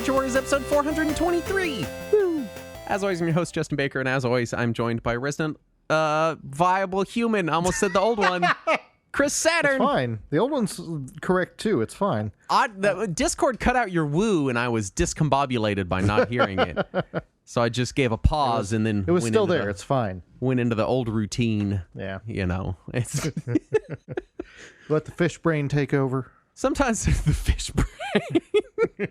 Adventure Warriors episode 423. Woo! As always, I'm your host, Justin Baker, and as always, I'm joined by resident viable human. I almost said the old one. Chris Saturn. It's fine. The old one's correct, too. It's fine. The Discord cut out your woo, and I was discombobulated by not hearing it. So I just gave a pause, and then... It was still there. It's fine. Went into the old routine. Yeah. You know. It's Let the fish brain take over. Sometimes it's the fish brain.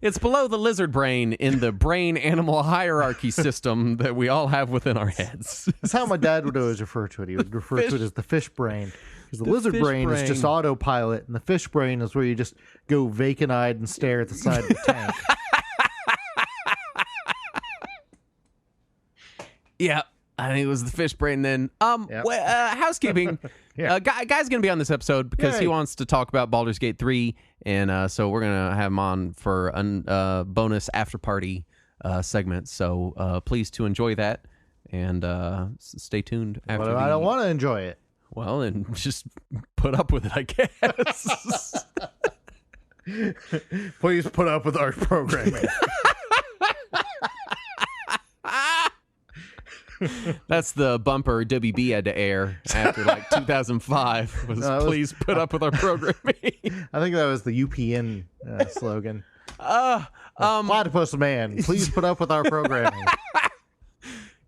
It's below the lizard brain in the brain-animal hierarchy system that we all have within our heads. That's how my dad would always refer to it. He would refer to it as the fish brain. Because the lizard brain is just autopilot, and the fish brain is where you just go vacant-eyed and stare at the side of the tank. Yeah, I think it was the fish brain then. Housekeeping. Yeah. Guy's going to be on this episode because he wants to talk about Baldur's Gate 3, and so we're going to have him on for a bonus after-party segment. So please to enjoy that, and stay tuned. After But I don't want to enjoy it. Well, then just put up with it, I guess. Please put up with our programming. That's the bumper WB had to air after like 2005 was please put up with our programming. I think that was the UPN slogan. Platypus man, please put up with our programming.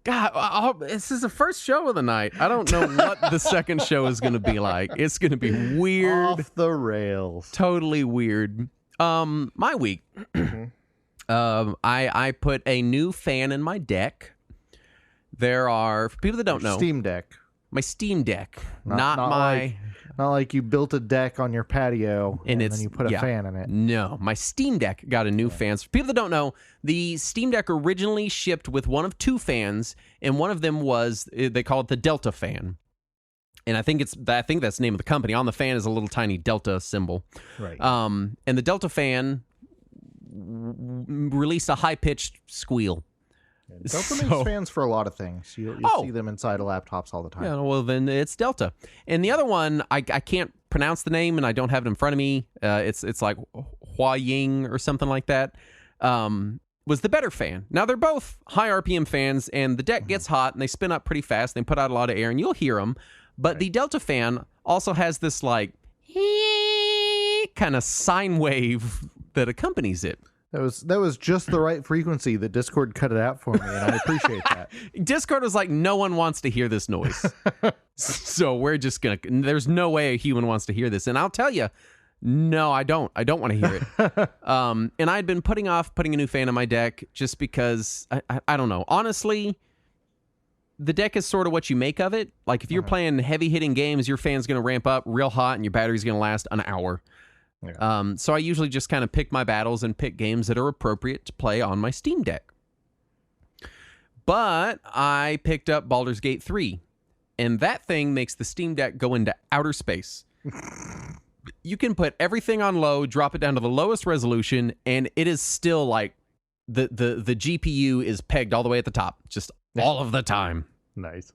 God, this is the first show of the night. I don't know what the second show is going to be like. It's going to be weird. Off the rails. Totally weird. My week. I put a new fan in my deck. There are, for people that don't know, Steam Deck. My Steam Deck, not like you built a deck on your patio and then you put a fan in it. No, my Steam Deck got a new fan. For people that don't know, the Steam Deck originally shipped with one of two fans, and one of them was, they call it the Delta fan. And I think that's the name of the company. On the fan is a little tiny Delta symbol. Right. And the Delta fan released a high-pitched squeal. Delta makes fans for a lot of things. You'll see them inside of laptops all the time. Yeah, well, then it's Delta. And the other one, I can't pronounce the name, and I don't have it in front of me. It's like Huaying or something like that. Was the better fan. Now, they're both high RPM fans, and the deck gets hot, and they spin up pretty fast. They put out a lot of air, and you'll hear them. But the Delta fan also has this, like, kind of sine wave that accompanies it. That was just the right frequency that Discord cut it out for me, and I appreciate that. Discord was like, no one wants to hear this noise. So we're just going to... There's no way a human wants to hear this. And I'll tell you, no, I don't. I don't want to hear it. And I'd been putting off putting a new fan on my deck just because, I don't know. Honestly, the deck is sort of what you make of it. Like, if you're playing heavy-hitting games, your fan's going to ramp up real hot, and your battery's going to last an hour. Yeah. So I usually just kind of pick my battles and pick games that are appropriate to play on my Steam Deck. But I picked up Baldur's Gate 3, and that thing makes the Steam Deck go into outer space. You can put everything on low, drop it down to the lowest resolution, and it is still like the GPU is pegged all the way at the top, just all of the time. Nice.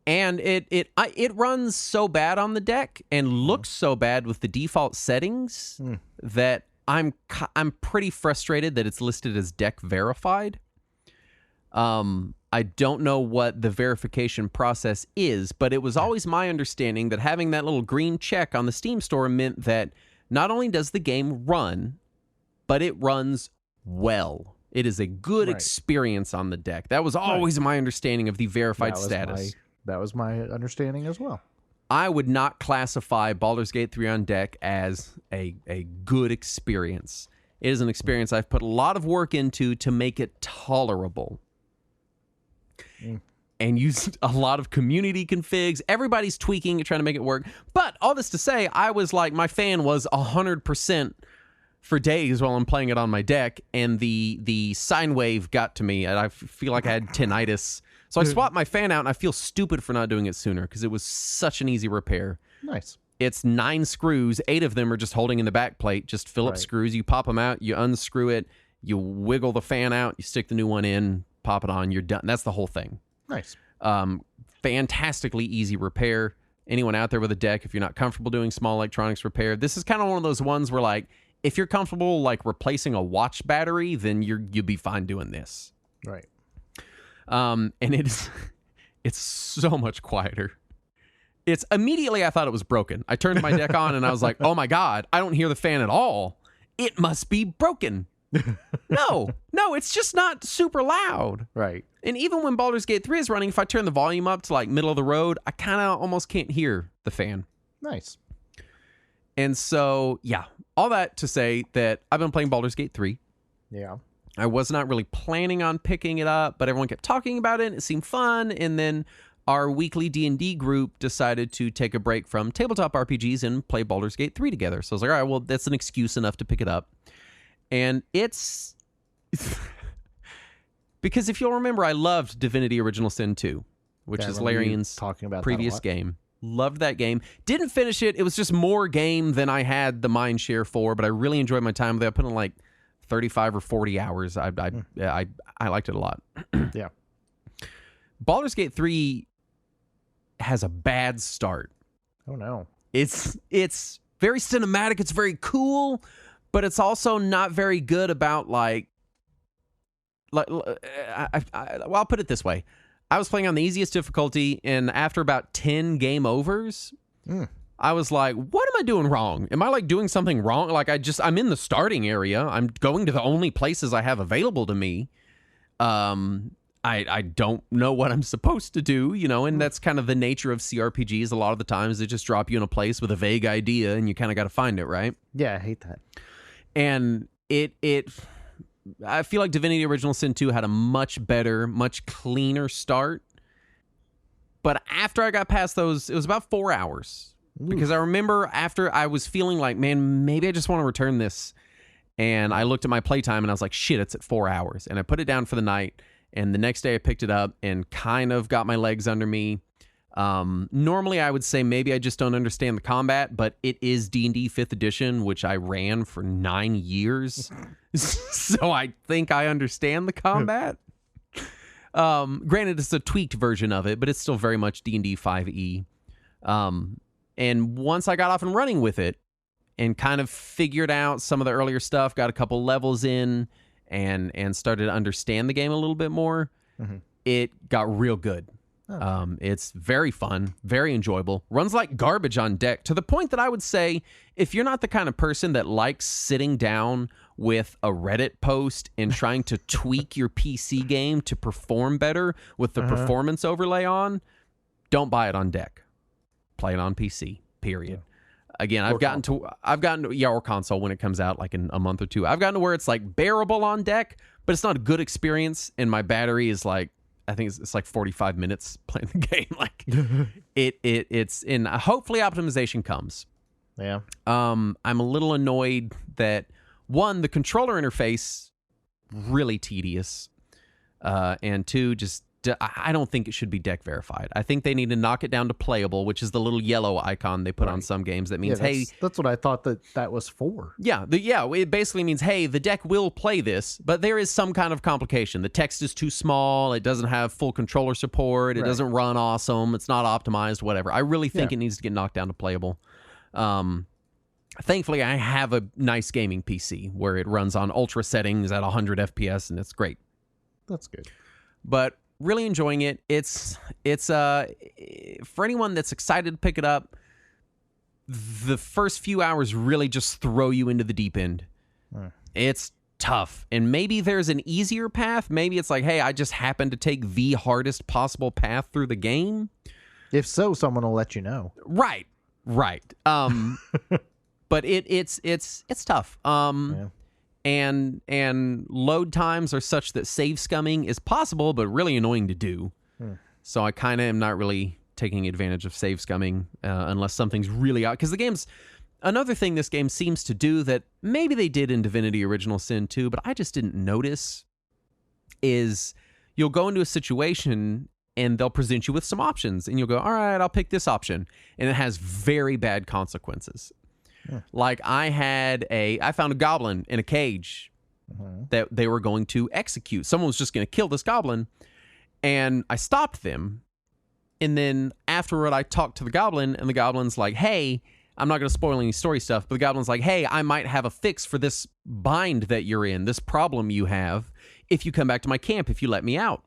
And it runs so bad on the deck and looks so bad with the default settings that I'm pretty frustrated that it's listed as deck verified. I don't know what the verification process is, but it was always my understanding that having that little green check on the Steam store meant that not only does the game run, but it runs well. It is a good experience on the deck. That was always my understanding of the verified status. That was my understanding as well. I would not classify Baldur's Gate 3 on deck as a good experience. It is an experience I've put a lot of work into to make it tolerable. And used a lot of community configs. Everybody's tweaking and trying to make it work. But all this to say, I was like, my fan was 100% for days while I'm playing it on my deck, and the sine wave got to me, and I feel like I had tinnitus. So I swapped my fan out, and I feel stupid for not doing it sooner because it was such an easy repair. Nice. It's 9 screws. 8 of them are just holding in the back plate. Just Phillips screws. You pop them out. You unscrew it. You wiggle the fan out. You stick the new one in. Pop it on. You're done. That's the whole thing. Nice. Fantastically easy repair. Anyone out there with a deck, if you're not comfortable doing small electronics repair, this is kind of one of those ones where, like, if you're comfortable like replacing a watch battery, then you'll be fine doing this. Right. And it's so much quieter. It's immediately I thought it was broken. I turned my deck on and I was like, oh my God, I don't hear the fan at all. It must be broken. No, it's just not super loud. Right. And even when Baldur's Gate 3 is running, if I turn the volume up to like middle of the road, I kind of almost can't hear the fan. Nice. And so, yeah, all that to say that I've been playing Baldur's Gate 3. Yeah. I was not really planning on picking it up, but everyone kept talking about it and it seemed fun. And then our weekly D&D group decided to take a break from tabletop RPGs and play Baldur's Gate 3 together. So I was like, all right, well, that's an excuse enough to pick it up. And it's... because if you'll remember, I loved Divinity Original Sin 2, which is Larian's previous game. Loved that game. Didn't finish it. It was just more game than I had the mind share for, but I really enjoyed my time with it. I put in like 35 or 40 hours. I liked it a lot. Yeah. Baldur's Gate 3 has a bad start. Oh, no. It's very cinematic. It's very cool, but it's also not very good about I'll put it this way. I was playing on the easiest difficulty, and after about 10 game overs, I was like, what am I doing wrong? Am I like doing something wrong? Like I'm in the starting area. I'm going to the only places I have available to me. I don't know what I'm supposed to do, and that's kind of the nature of CRPGs. A lot of the times they just drop you in a place with a vague idea and you kind of got to find it, right? Yeah, I hate that. And I feel like Divinity Original Sin 2 had a much better, much cleaner start. But after I got past those, it was about 4 hours. Oof. Because I remember after I was feeling like, man, maybe I just want to return this. And I looked at my playtime and I was like, shit, it's at 4 hours. And I put it down for the night. And the next day I picked it up and kind of got my legs under me. Normally I would say maybe I just don't understand the combat, but it is D&D 5th edition, which I ran for 9 years. So I think I understand the combat. Granted, it's a tweaked version of it, but it's still very much D&D 5e. And once I got off and running with it and kind of figured out some of the earlier stuff, got a couple levels in, and started to understand the game a little bit more, it got real good. Oh. It's very fun, very enjoyable, runs like garbage on deck, to the point that I would say if you're not the kind of person that likes sitting down with a Reddit post and trying to tweak your PC game to perform better with the performance overlay on, don't buy it on deck. Play it on PC, period. Yeah. Again, I've gotten to or console when it comes out, like in a month or two. I've gotten to where it's like bearable on deck, but it's not a good experience. And my battery is like, I think it's like 45 minutes playing the game. Like it's in. Hopefully, optimization comes. Yeah. I'm a little annoyed that one, the controller interface really tedious, and two, just I don't think it should be deck verified. I think they need to knock it down to playable, which is the little yellow icon they put on some games. That means, hey, that's what I thought that was for. Yeah, it basically means, hey, the deck will play this, but there is some kind of complication. The text is too small. It doesn't have full controller support. It doesn't run awesome. It's not optimized. Whatever. I really think it needs to get knocked down to playable. Thankfully, I have a nice gaming PC where it runs on ultra settings at 100 FPS, and it's great. That's good. But really enjoying it. It's for anyone that's excited to pick it up, the first few hours really just throw you into the deep end. It's tough. And maybe there's an easier path. Maybe it's like, hey, I just happened to take the hardest possible path through the game. If so, someone will let you know. Right. But it's tough. And load times are such that save scumming is possible, but really annoying to do. So I kind of am not really taking advantage of save scumming unless something's really out. Because the game's... Another thing this game seems to do that maybe they did in Divinity Original Sin 2, but I just didn't notice, is you'll go into a situation and they'll present you with some options. And you'll go, all right, I'll pick this option. And it has very bad consequences. Like I found a goblin in a cage that they were going to execute. Someone was just going to kill this goblin, and I stopped them. And then afterward, I talked to the goblin, and the goblin's like, hey, I'm not going to spoil any story stuff, but the goblin's like, hey, I might have a fix for this bind that you're in, this problem you have, if you come back to my camp, if you let me out.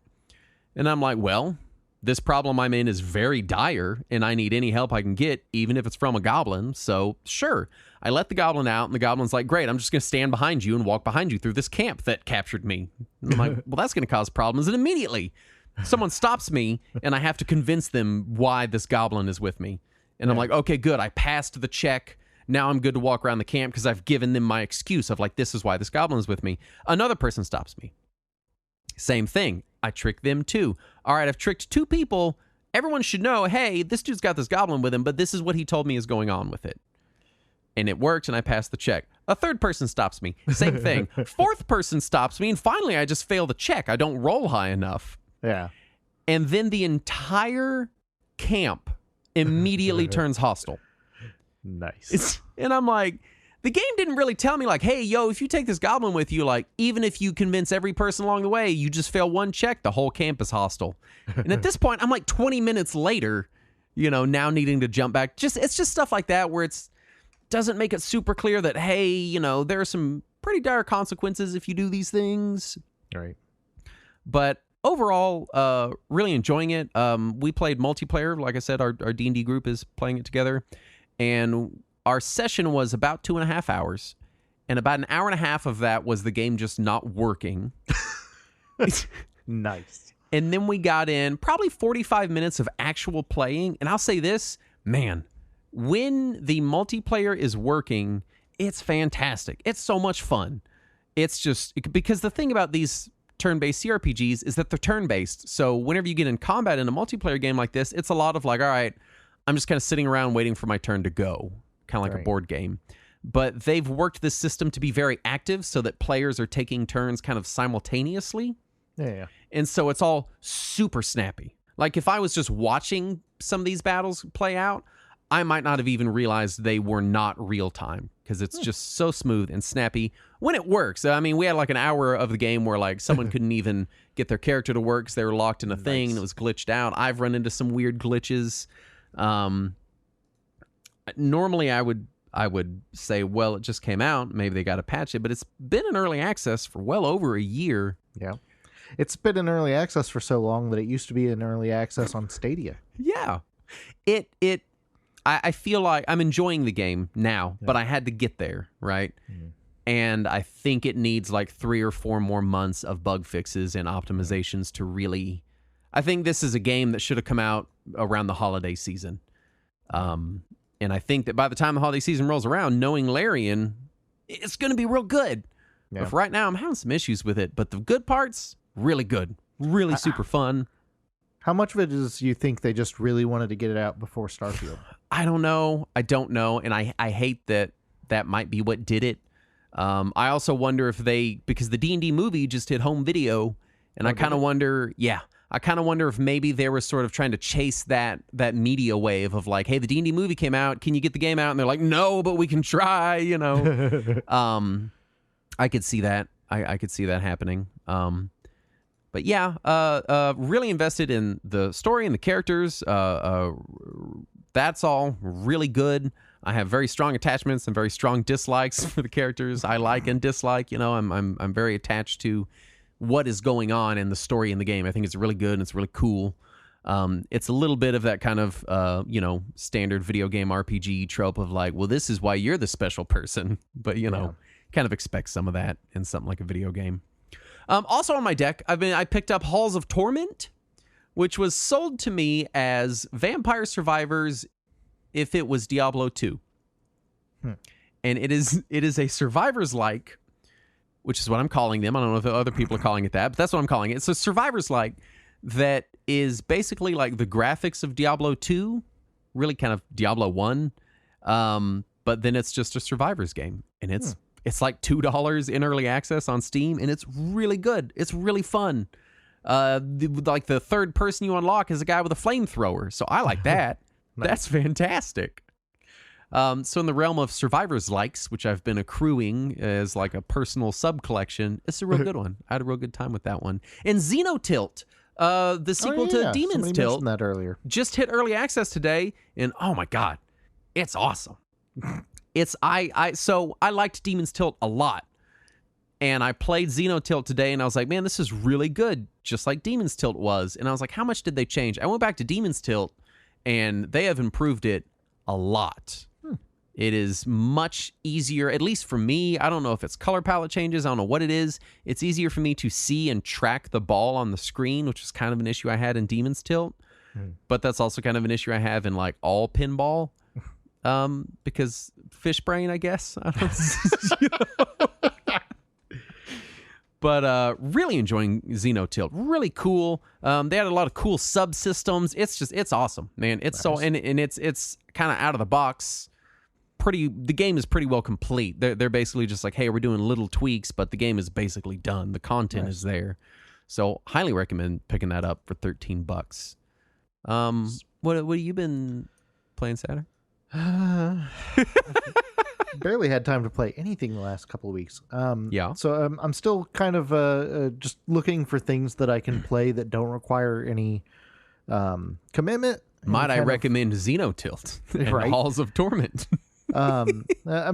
And I'm like, well, this problem I'm in is very dire, and I need any help I can get, even if it's from a goblin. So, sure. I let the goblin out, and the goblin's like, great, I'm just going to stand behind you and walk behind you through this camp that captured me. And I'm like, well, that's going to cause problems. And immediately, someone stops me, and I have to convince them why this goblin is with me. And I'm like, okay, good. I passed the check. Now I'm good to walk around the camp because I've given them my excuse of like, this is why this goblin is with me. Another person stops me. Same thing. I trick them too. All right, I've tricked 2 people. Everyone should know, hey, this dude's got this goblin with him, but this is what he told me is going on with it. And it worked, and I passed the check. A 3rd person stops me. Same thing. 4th person stops me, and finally I just fail the check. I don't roll high enough. Yeah. And then the entire camp immediately turns hostile. Nice. And I'm like, the game didn't really tell me like, hey, yo, if you take this goblin with you, like, even if you convince every person along the way, you just fail 1 check, the whole camp is hostile. And at this point, I'm like 20 minutes later, now needing to jump back. It's just stuff like that where it doesn't make it super clear that, hey, there are some pretty dire consequences if you do these things. Right. But overall, really enjoying it. We played multiplayer. Like I said, our D&D group is playing it together. And our session was about 2.5 hours. And about an hour and a half of that was the game just not working. Nice. And then we got in probably 45 minutes of actual playing. And I'll say this, man, when the multiplayer is working, it's fantastic. It's so much fun. It's just because the thing about these turn-based CRPGs is that they're turn-based. So whenever you get in combat in a multiplayer game like this, it's a lot of like, all right, I'm just kind of sitting around waiting for my turn to go, kind of like a board game. But they've worked this system to be very active so that players are taking turns kind of simultaneously. Yeah. And so it's all super snappy. Like if I was just watching some of these battles play out, I might not have even realized they were not real time because it's just so smooth and snappy when it works. I mean, we had like an hour of the game where like someone couldn't even get their character to work because they were locked in a thing and it was glitched out. I've run into some weird glitches. Normally I would say, well, it just came out. Maybe they got to patch it, but it's been in early access for well over a year. Yeah. It's been in early access for so long that it used to be in early access on Stadia. Yeah. I feel like I'm enjoying the game now, but I had to get there, right? Mm. And I think it needs like 3 or 4 more months of bug fixes and optimizations to really... I think this is a game that should have come out around the holiday season. And I think that by the time the holiday season rolls around, knowing Larian, it's going to be real good. Yeah. But for right now, I'm having some issues with it. But the good parts, really good. Really super fun. How much of it is you think they just really wanted to get it out before Starfield? I don't know. And I hate that might be what did it. I also wonder if because the D&D movie just hit home video, and I kind of wonder if maybe they were sort of trying to chase that media wave of like, hey, the D&D movie came out. Can you get the game out? And they're like, no, but we can try, I could see that. I could see that happening. But yeah, really invested in the story and the characters. That's all really good. I have very strong attachments and very strong dislikes for the characters I like and dislike. I'm very attached to what is going on in the story in the game. I think it's really good and it's really cool. It's a little bit of that kind of, standard video game RPG trope of like, well, this is why you're the special person. But, kind of expect some of that in something like a video game. Also on my deck, I picked up Halls of Torment, which was sold to me as Vampire Survivors if it was Diablo 2. And it is a Survivors-like, which is what I'm calling them. I don't know if other people are calling it that, but that's what I'm calling it. It's a Survivors-like that is basically like the graphics of Diablo 2, really kind of Diablo 1, but then it's just a Survivors game. And it's like $2 in early access on Steam, and it's really good. It's really fun. The third person you unlock is a guy with a flamethrower, so I like that. Nice. That's fantastic. So in the realm of Survivors likes, which I've been accruing as like a personal sub collection, it's a real good one. I had a real good time with that one. And Xenotilt, the sequel to Demon's Tilt, that earlier, just hit early access today, and oh my god, it's awesome. So I liked Demon's Tilt a lot. And I played Xenotilt today, and I was like, man, this is really good, just like Demon's Tilt was. And I was like, how much did they change? I went back to Demon's Tilt, and they have improved it a lot. It is much easier, at least for me. I don't know if it's color palette changes. I don't know what it is. It's easier for me to see and track the ball on the screen, which is kind of an issue I had in Demon's Tilt. But that's also kind of an issue I have in like all pinball, because fish brain, I guess. I don't But really enjoying Xenotilt. Really cool. They had a lot of cool subsystems. It's awesome, man. It's nice. So and it's kind of out of the box. The game is pretty well complete. They're basically just like, hey, we're doing little tweaks, but the game is basically done. The content is there. So highly recommend picking that up for $13. What have you been playing, Saturday? Barely had time to play anything the last couple of weeks. So I'm still kind of just looking for things that I can play that don't require any commitment. Might I recommend Xenotilt and Halls of Torment? I'm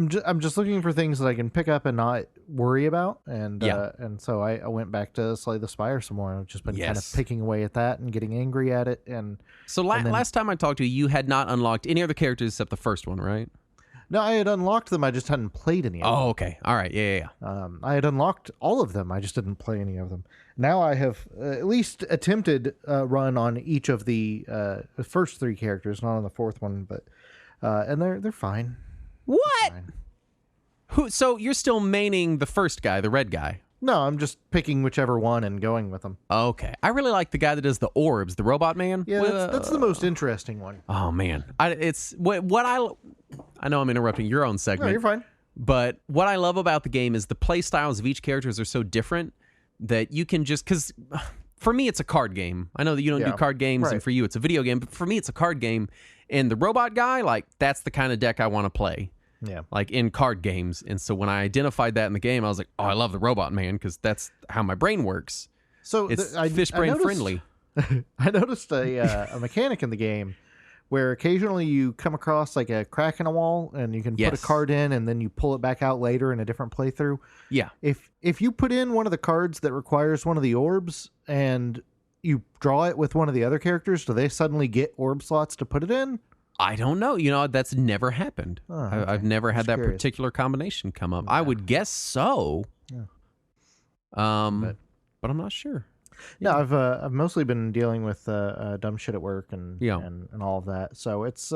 just looking for things that I can pick up and not worry about, and so I went back to Slay the Spire some more. I've just been kind of picking away at that and getting angry at it. And so last time I talked to you, you had not unlocked any other characters except the first one, right? No, I had unlocked them. I just hadn't played any of them. Oh, okay. All right. Yeah. I had unlocked all of them. I just didn't play any of them. Now I have at least attempted run on each of the first three characters, not on the fourth one, but and they're fine. What? Fine. So you're still maining the first guy, the red guy? No, I'm just picking whichever one and going with them. Okay. I really like the guy that does the orbs, the robot man. Yeah, that's the most interesting one. Oh, man. I know I'm interrupting your own segment. No, you're fine. But what I love about the game is the play styles of each characters are so different that you can just... Because for me, it's a card game. I know that you don't do card games, and for you, it's a video game. But for me, it's a card game. And the robot guy, like, that's the kind of deck I want to play. Yeah. Like in card games. And so when I identified that in the game, I was like, oh, I love the robot man because that's how my brain works. So it's fish brain friendly. I noticed a mechanic in the game where occasionally you come across like a crack in a wall and you can put a card in and then you pull it back out later in a different playthrough. Yeah. If you put in one of the cards that requires one of the orbs and you draw it with one of the other characters, do they suddenly get orb slots to put it in? I don't know. That's never happened. Oh, okay. I've never had that particular combination come up. Yeah. I would guess so. Yeah. But I'm not sure. Yeah, I've mostly been dealing with dumb shit at work and all of that. So it's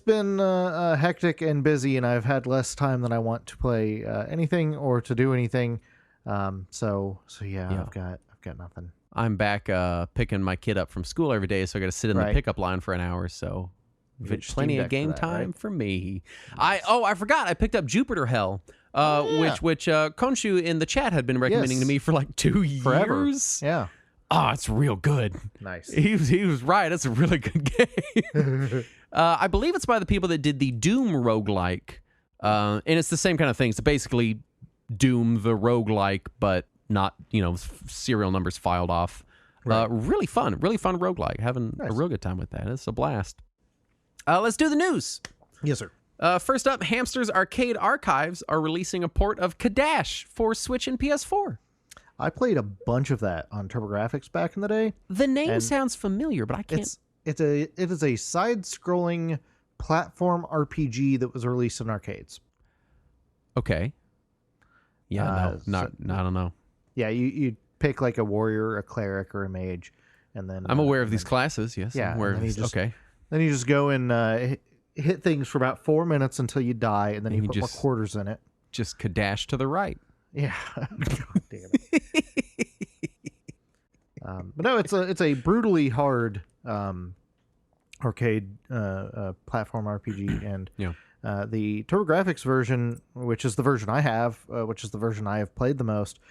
been hectic and busy, and I've had less time than I want to play anything or to do anything. So I've got nothing. I'm back picking my kid up from school every day, so I got to sit in the pickup line for an hour. So plenty of game time for me. Nice. I forgot. I picked up Jupiter Hell, which Konshu in the chat had been recommending to me for like 2 years. Forever. Yeah. Oh, it's real good. Nice. He was right. It's a really good game. I believe it's by the people that did the Doom roguelike. And it's the same kind of thing. It's basically Doom the roguelike, but not, serial numbers filed off. Right. Really fun roguelike. Having a real good time with that. It's a blast. Let's do the news. Yes, sir. First up, Hamster's Arcade Archives are releasing a port of Kadash for Switch and PS4. I played a bunch of that on TurboGrafx back in the day. The name sounds familiar, but I can't. It is a side-scrolling platform RPG that was released in arcades. Okay. Yeah, I don't know. Yeah, you pick like a warrior, a cleric, or a mage, and then I'm aware of these classes. Yes, yeah. I'm aware of these. Okay. Then you just go and hit things for about 4 minutes until you die, and then you put more quarters in it. Just Kadash to the right. Yeah. God damn it. But no, it's a brutally hard arcade platform RPG, and the TurboGrafx version, which is the version I have, which is the version I have played the most,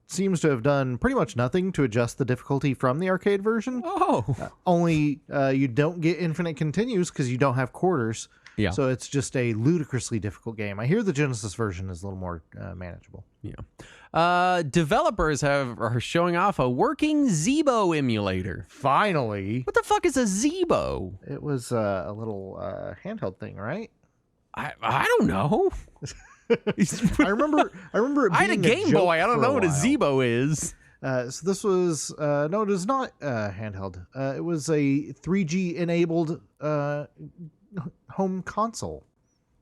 seems to have done pretty much nothing to adjust the difficulty from the arcade version. Oh. Only you don't get infinite continues because you don't have quarters. Yeah. So it's just a ludicrously difficult game. I hear the Genesis version is a little more manageable. Yeah. Developers are showing off a working Zeebo emulator. Finally. What the fuck is a Zeebo? It was a little handheld thing, right? I don't know. I remember it being I had a Game Boy. I don't know what a Zeebo is. So this was no, it is not handheld. It was a 3G enabled home console.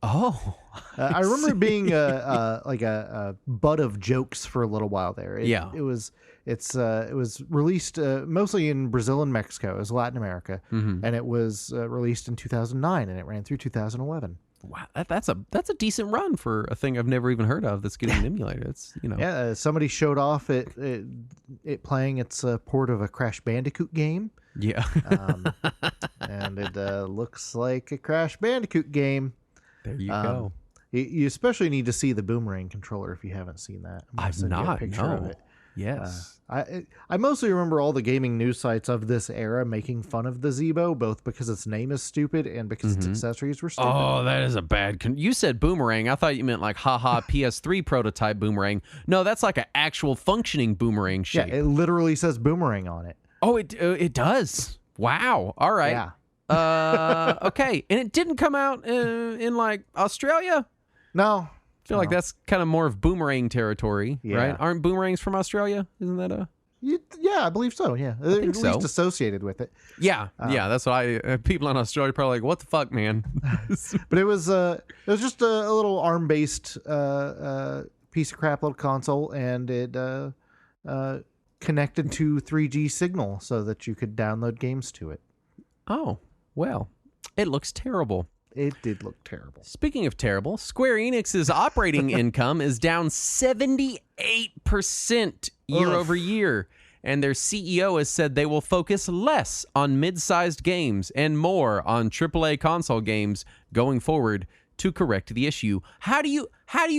Oh, I remember it being like a butt of jokes for a little while there. It was released mostly in Brazil and Mexico, as Latin America, and it was released in 2009, and it ran through 2011. Wow, that's a decent run for a thing I've never even heard of that's getting an emulator. It's somebody showed off it playing its port of a Crash Bandicoot game. Yeah, and it looks like a Crash Bandicoot game. There you go. You especially need to see the Boomerang controller if you haven't seen that. I've not. A picture of it. Yes. I mostly remember all the gaming news sites of this era making fun of the Zeebo, both because its name is stupid and because its accessories were stupid. Oh, that is a bad... you said Boomerang. I thought you meant like haha PS3 prototype Boomerang. No, that's like an actual functioning Boomerang shape. Yeah, it literally says Boomerang on it. Oh, it does. Wow. All right. Yeah. Okay. And it didn't come out in like Australia? No. I feel like that's kind of more of Boomerang territory, Yeah. right? Aren't Boomerangs from Australia? Isn't that a... Yeah, I believe so. Yeah, I think at least associated with it. Yeah, that's what people in Australia are probably like, what the fuck, man? But it was just a little ARM based piece of crap little console, and it connected to 3G signal so that you could download games to it. Oh, well, it looks terrible. It did look terrible. Speaking of terrible, Square Enix's operating income is down 78% year over year, and their CEO has said they will focus less on mid-sized games and more on AAA console games going forward to correct the issue. How do you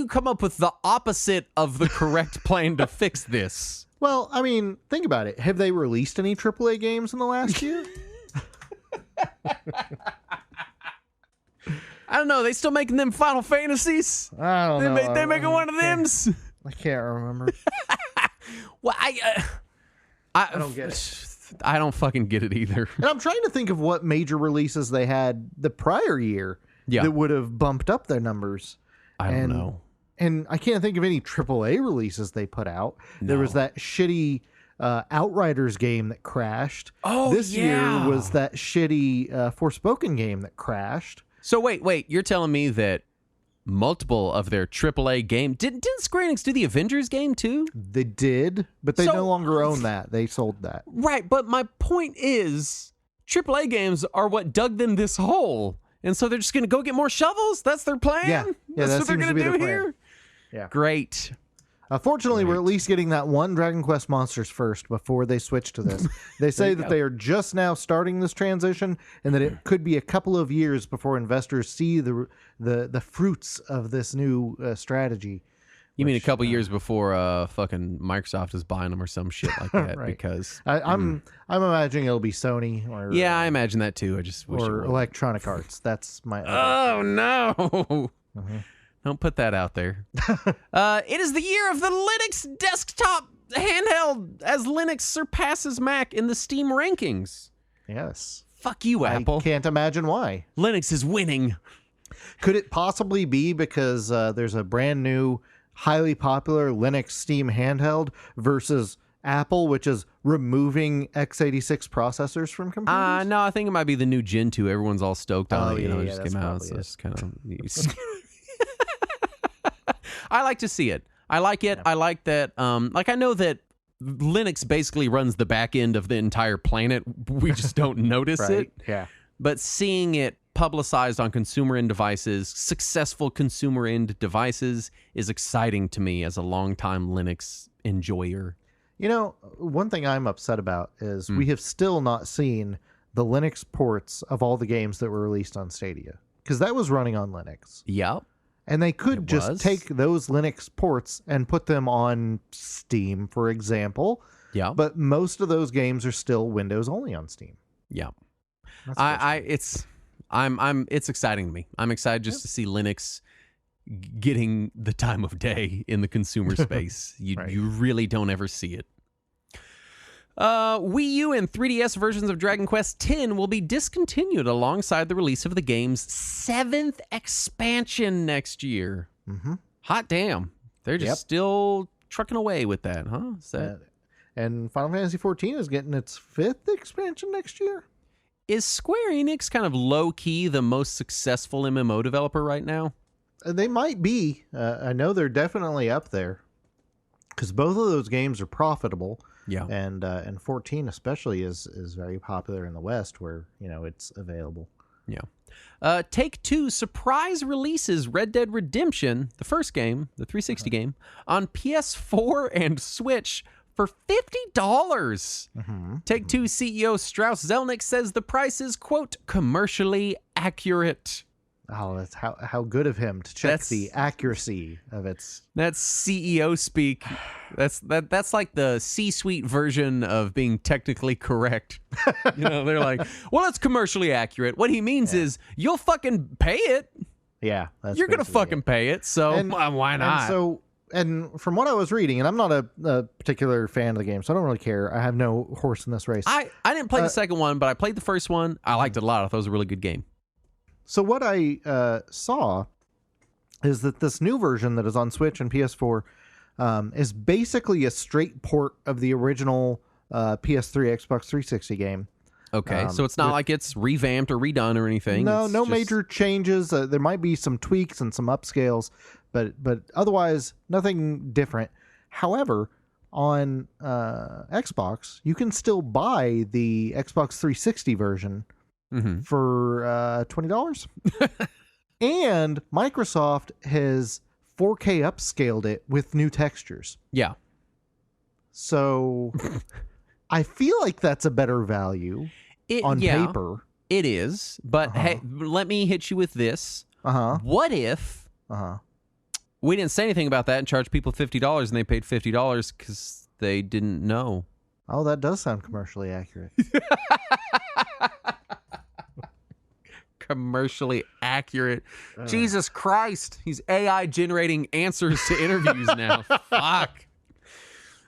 come up with the opposite of the correct plan to fix this? Well, I mean, think about it. Have they released any AAA games in the last year? I don't know. They still making them Final Fantasies? I don't know. They making one of them? I can't remember. Well, I don't get it. I don't fucking get it either. And I'm trying to think of what major releases they had the prior year that would have bumped up their numbers. I don't know. And I can't think of any AAA releases they put out. No. There was that shitty Outriders game that crashed. Oh, this year was that shitty Forspoken game that crashed. So wait, you're telling me that multiple of their AAA game didn't Square Enix do the Avengers game too? They did, but they no longer own that. They sold that. Right, but my point is AAA games are what dug them this hole. And so they're just going to go get more shovels? That's their plan? Yeah, that's what they're going to do here? Yeah. Great. Fortunately, we're at least getting that one Dragon Quest Monsters first before they switch to this. They say that they are just now starting this transition and that it could be a couple of years before investors see the fruits of this new strategy. You mean a couple years before fucking Microsoft is buying them or some shit like that? Right. Because I'm imagining it'll be Sony or I imagine that too. I just wish or Electronic Arts. That's my oh no. Mm-hmm. Don't put that out there. It is the year of the Linux desktop handheld as Linux surpasses Mac in the Steam rankings. Yes. Fuck you, Apple. I can't imagine why. Linux is winning. Could it possibly be because there's a brand new, highly popular Linux Steam handheld versus Apple, which is removing x86 processors from computers? No, I think it might be the new Gen 2. Everyone's all stoked on it. It just came out. So it. it's kind of... I like to see it. I like it. I like that. I know that Linux basically runs the back end of the entire planet. We just don't notice it. Yeah. But seeing it publicized on consumer end devices, successful consumer end devices, is exciting to me as a longtime Linux enjoyer. You know, one thing I'm upset about is we have still not seen the Linux ports of all the games that were released on Stadia, because that was running on Linux. Yep. And they could just take those Linux ports and put them on Steam, for example. Yeah. But most of those games are still Windows only on Steam. Yeah. It's exciting to me. I'm excited just to see Linux getting the time of day in the consumer space. You really don't ever see it. Wii U and 3DS versions of Dragon Quest X will be discontinued alongside the release of the game's 7th expansion next year. Mm-hmm. Hot damn. They're just still trucking away with that, huh? And Final Fantasy XIV is getting its 5th expansion next year. Is Square Enix kind of low-key the most successful MMO developer right now? They might be. I know they're definitely up there because both of those games are profitable. Yeah, and 14 especially is very popular in the West where it's available. Yeah. Take-Two surprise releases Red Dead Redemption, the first game, the 360 game, on PS4 and Switch for $50. Mm-hmm. Take-Two CEO Strauss Zelnick says the price is, quote, commercially accurate. Oh, that's how good of him to check the accuracy of its. That's CEO speak. That's like the C-suite version of being technically correct. They're like, well, it's commercially accurate. What he means is you'll fucking pay it. Yeah, you're gonna fucking pay it. So why not? And from what I was reading, and I'm not a particular fan of the game, so I don't really care. I have no horse in this race. I didn't play the second one, but I played the first one. I liked it a lot. I thought it was a really good game. So what I saw is that this new version that is on Switch and PS4 is basically a straight port of the original PS3, Xbox 360 game. Okay, so it's not like it's revamped or redone or anything. No major changes. There might be some tweaks and some upscales, but otherwise nothing different. However, on Xbox, you can still buy the Xbox 360 version for $20. And Microsoft has 4K upscaled it with new textures. Yeah. So I feel like that's a better value on paper. It is. But hey, let me hit you with this. What if we didn't say anything about that and charged people $50 and they paid $50 because they didn't know? Oh, that does sound commercially accurate. Commercially accurate. Jesus Christ. He's AI generating answers to interviews now. Fuck.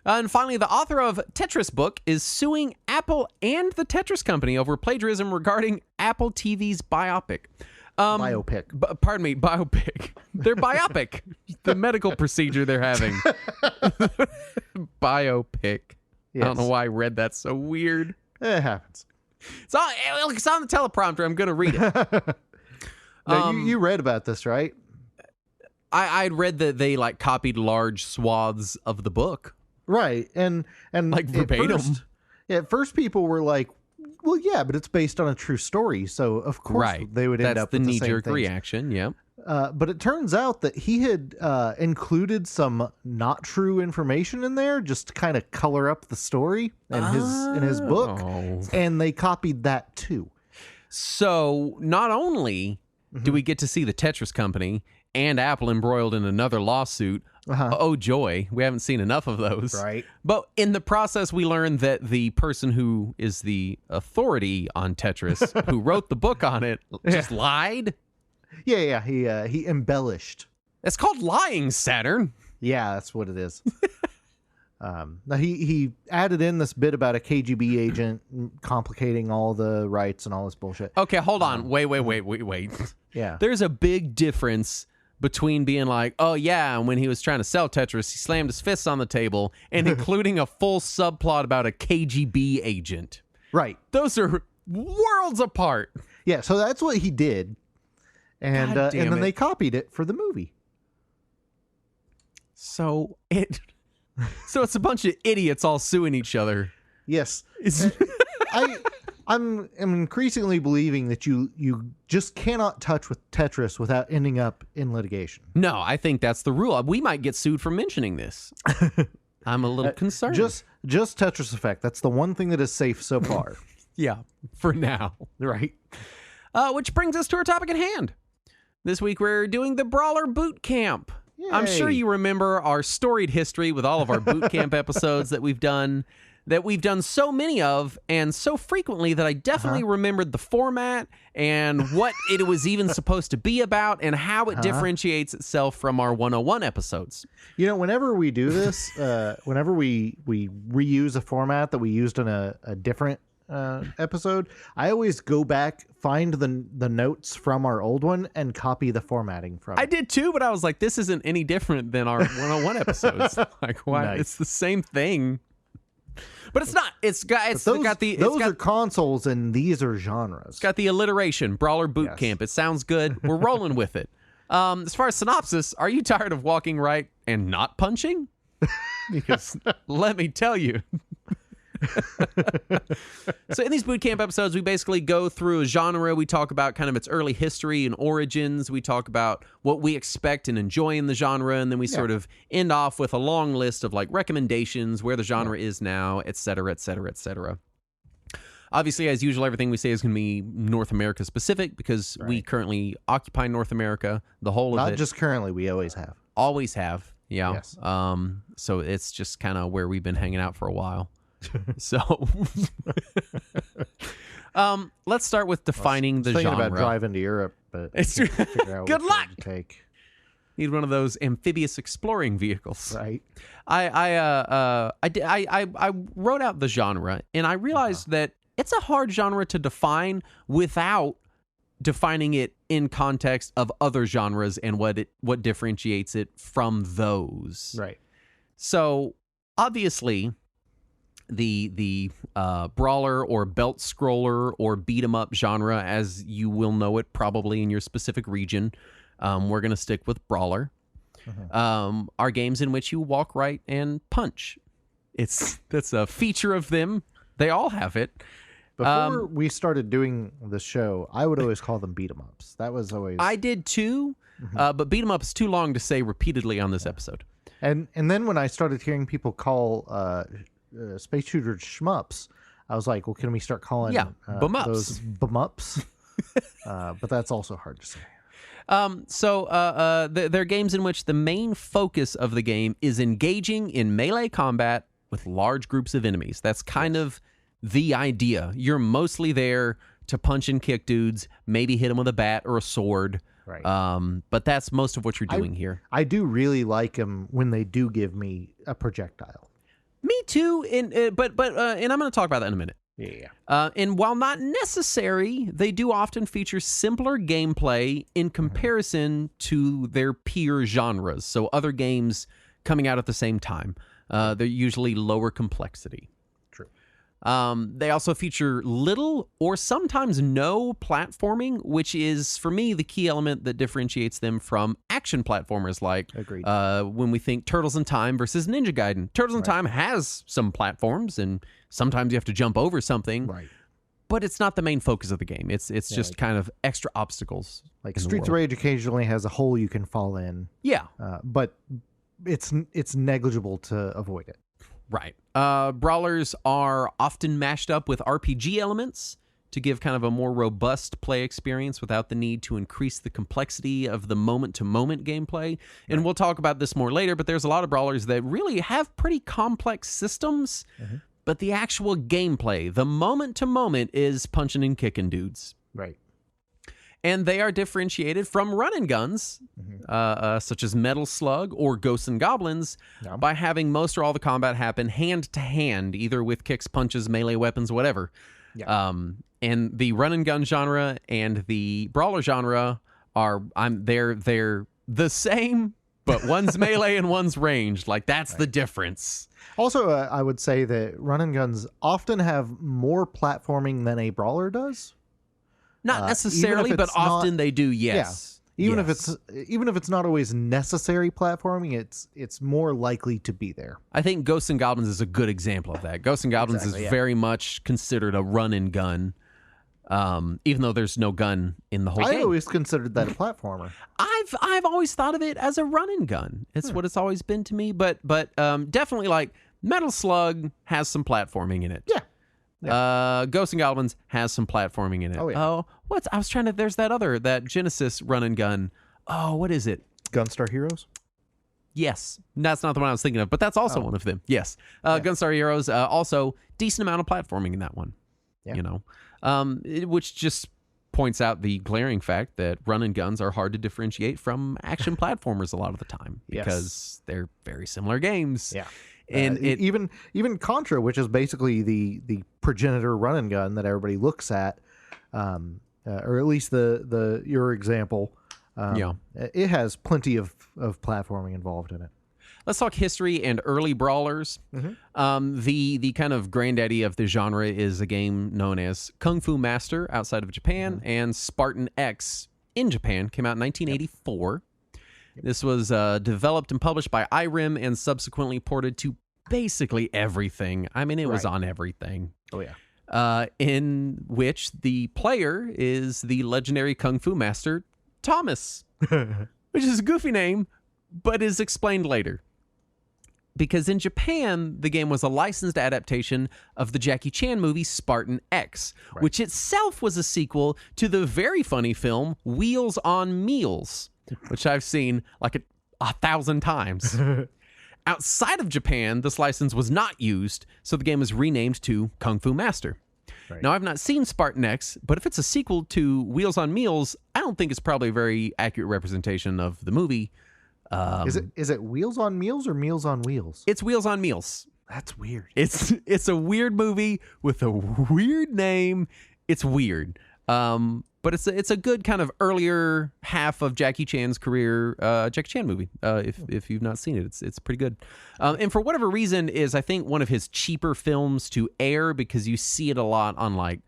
And finally, the author of Tetris book is suing Apple and the Tetris company over plagiarism regarding Apple TV's biopic. Biopic. Pardon me, biopic. They're biopic. The medical procedure they're having. Biopic. Yes. I don't know why I read that so weird. It happens. It's on the teleprompter. I'm going to read it. No, you read about this, right? I'd read that they copied large swaths of the book. Right. And like verbatim. At first people were like, well, yeah, but it's based on a true story. So, of course, they would end up with the same things. That's the knee-jerk reaction, yeah. But it turns out that he had included some not true information in there just to kind of color up the story in his book. And they copied that too. So not only do we get to see the Tetris company and Apple embroiled in another lawsuit, oh joy, we haven't seen enough of those. Right. But in the process, we learned that the person who is the authority on Tetris, who wrote the book on it, just lied. Yeah, he embellished. It's called lying, Saturn. Yeah, that's what it is. Now he added in this bit about a KGB agent complicating all the rights and all this bullshit. Okay, hold on. Wait. Yeah. There's a big difference between being like, oh yeah, and when he was trying to sell Tetris, he slammed his fists on the table, and including a full subplot about a KGB agent. Right. Those are worlds apart. Yeah, so that's what he did. And then they copied it for the movie. So it's a bunch of idiots all suing each other. Yes. I'm increasingly believing that you just cannot touch with Tetris without ending up in litigation. No, I think that's the rule. We might get sued for mentioning this. I'm a little concerned. Just Tetris Effect. That's the one thing that is safe so far. Yeah, for now. Right. Which brings us to our topic at hand. This week we're doing the Brawler Bootcamp. Yay. I'm sure you remember our storied history with all of our Bootcamp episodes that we've done. that we've done so many of and so frequently that I definitely remembered the format and what it was even supposed to be about and how it differentiates itself from our 101 episodes. You know, whenever we do this, whenever we reuse a format that we used in a different episode, I always go back, find the notes from our old one, and copy the formatting from it. I did too, but I was like, this isn't any different than our 101 episodes. Like, why? Nice. It's the same thing. But it's not. Those are consoles, and these are genres. It's got the alliteration, Brawler Bootcamp. Yes. It sounds good. We're rolling with it. As far as synopsis, are you tired of walking right and not punching? Because let me tell you. So in these bootcamp episodes, we basically go through a genre. We talk about kind of its early history and origins. We talk about what we expect and enjoy in the genre, and then we sort of end off with a long list of like recommendations, where the genre is now, et cetera, et cetera, et cetera. Obviously, as usual, everything we say is going to be North America specific because we currently occupy North America, the whole of it. Not just currently, we always have. Always have, yeah. Yes. So it's just kind of where we've been hanging out for a while. So let's start with defining the genre. Thinking about driving to Europe, but it's true. Good luck. Take. Need one of those amphibious exploring vehicles. Right. I wrote out the genre, and I realized that it's a hard genre to define without defining it in context of other genres and what differentiates it from those. Right. So obviously, the brawler or belt scroller or beat 'em up genre, as you will know it probably in your specific region, we're going to stick with brawler. Are games in which you walk right and punch. That's a feature of them. They all have it. Before we started doing the show, I would always call them beat 'em ups. That was always. I did too, but beat 'em up is too long to say repeatedly on this episode. And then when I started hearing people call space shooters shmups, I was like, well, can we start calling those bum-ups? But that's also hard to say. They're games in which the main focus of the game is engaging in melee combat with large groups of enemies. That's kind of the idea. You're mostly there to punch and kick dudes, maybe hit them with a bat or a sword. Right. But that's most of what you're doing here. I do really like them when they do give me a projectile. Me too, and I'm going to talk about that in a minute. Yeah. And while not necessary, they do often feature simpler gameplay in comparison to their peer genres. So other games coming out at the same time, they're usually lower complexity. True. They also feature little or sometimes no platforming, which is, for me, the key element that differentiates them from action platformers like Agreed. When we think Turtles in Time versus Ninja Gaiden. Turtles in Time has some platforms, and sometimes you have to jump over something. Right. But it's not the main focus of the game. It's just kind of extra obstacles. Like Streets of Rage occasionally has a hole you can fall in. Yeah. But it's negligible to avoid it. Right. Brawlers are often mashed up with RPG elements to give kind of a more robust play experience without the need to increase the complexity of the moment-to-moment gameplay. And we'll talk about this more later, but there's a lot of brawlers that really have pretty complex systems, but the actual gameplay, the moment-to-moment, is punching and kicking dudes. Right. And they are differentiated from run and guns, such as Metal Slug or Ghosts and Goblins, by having most or all the combat happen hand-to-hand, either with kicks, punches, melee weapons, whatever. Yeah. And the run and gun genre and the brawler genre they're the same, but one's melee and one's ranged. Like, that's the difference. Also, I would say that run and guns often have more platforming than a brawler does. Not necessarily, but often they do. Yes. Yeah. Even if it's not always necessary platforming, it's more likely to be there. I think Ghosts and Goblins is a good example of that. Ghosts and Goblins is very much considered a run and gun, even though there's no gun in the whole game. I always considered that a platformer. I've always thought of it as a run and gun. It's what it's always been to me. But definitely, like, Metal Slug has some platforming in it. Yeah. Ghosts and Goblins has some platforming in it. Oh, yeah. There's that Genesis run and gun. Oh, what is it? Gunstar Heroes? Yes, that's not the one I was thinking of, but that's also one of them. Yes, Gunstar Heroes, also decent amount of platforming in that one. Yeah. You know, which just points out the glaring fact that run and guns are hard to differentiate from action platformers a lot of the time because they're very similar games. Yeah. And even Contra, which is basically the progenitor run and gun that everybody looks at, or at least your example. It has plenty of platforming involved in it. Let's talk history and early brawlers. The kind of granddaddy of the genre is a game known as Kung Fu Master outside of Japan, and Spartan X in Japan came out in 1984. This was developed and published by IRIM and subsequently ported to basically everything. I mean, it was on everything. Oh, yeah. In which the player is the legendary Kung Fu Master Thomas, which is a goofy name, but is explained later. Because in Japan, the game was a licensed adaptation of the Jackie Chan movie Spartan X, which itself was a sequel to the very funny film Wheels on Meals, which I've seen like 1,000 times. Outside of Japan, this license was not used, so the game was renamed to Kung Fu Master. Now, I've not seen Spartan X, but if it's a sequel to Wheels on Meals, I don't think it's probably a very accurate representation of the movie. Is it Wheels on Meals or Meals on Wheels? It's Wheels on Meals. That's weird. It's a weird movie with a weird name. It's weird. But it's a good kind of earlier half of Jackie Chan's career, Jackie Chan movie. If you've not seen it, it's pretty good. And for whatever reason, is I think one of his cheaper films to air because you see it a lot on like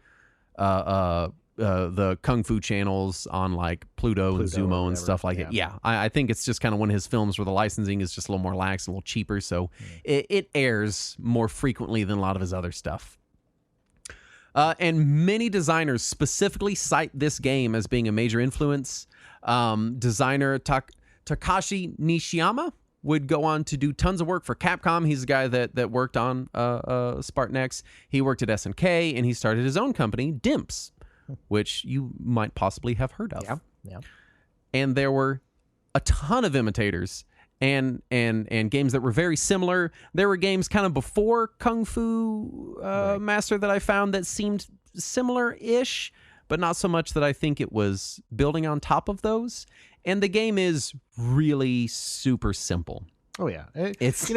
the Kung Fu channels on like Pluto and Zumo and stuff like it. Yeah, I think it's just kind of one of his films where the licensing is just a little more lax and a little cheaper, so it airs more frequently than a lot of his other stuff. And many designers specifically cite this game as being a major influence. Designer Takashi Nishiyama would go on to do tons of work for Capcom. He's the guy that worked on Spartan X. He worked at SNK, and he started his own company, Dimps, which you might possibly have heard of. Yeah. And there were a ton of imitators and games that were very similar. There were games kind of before Kung Fu Master that I found that seemed similar-ish, but not so much that I think it was building on top of those. And the game is really super simple. Oh, yeah. It's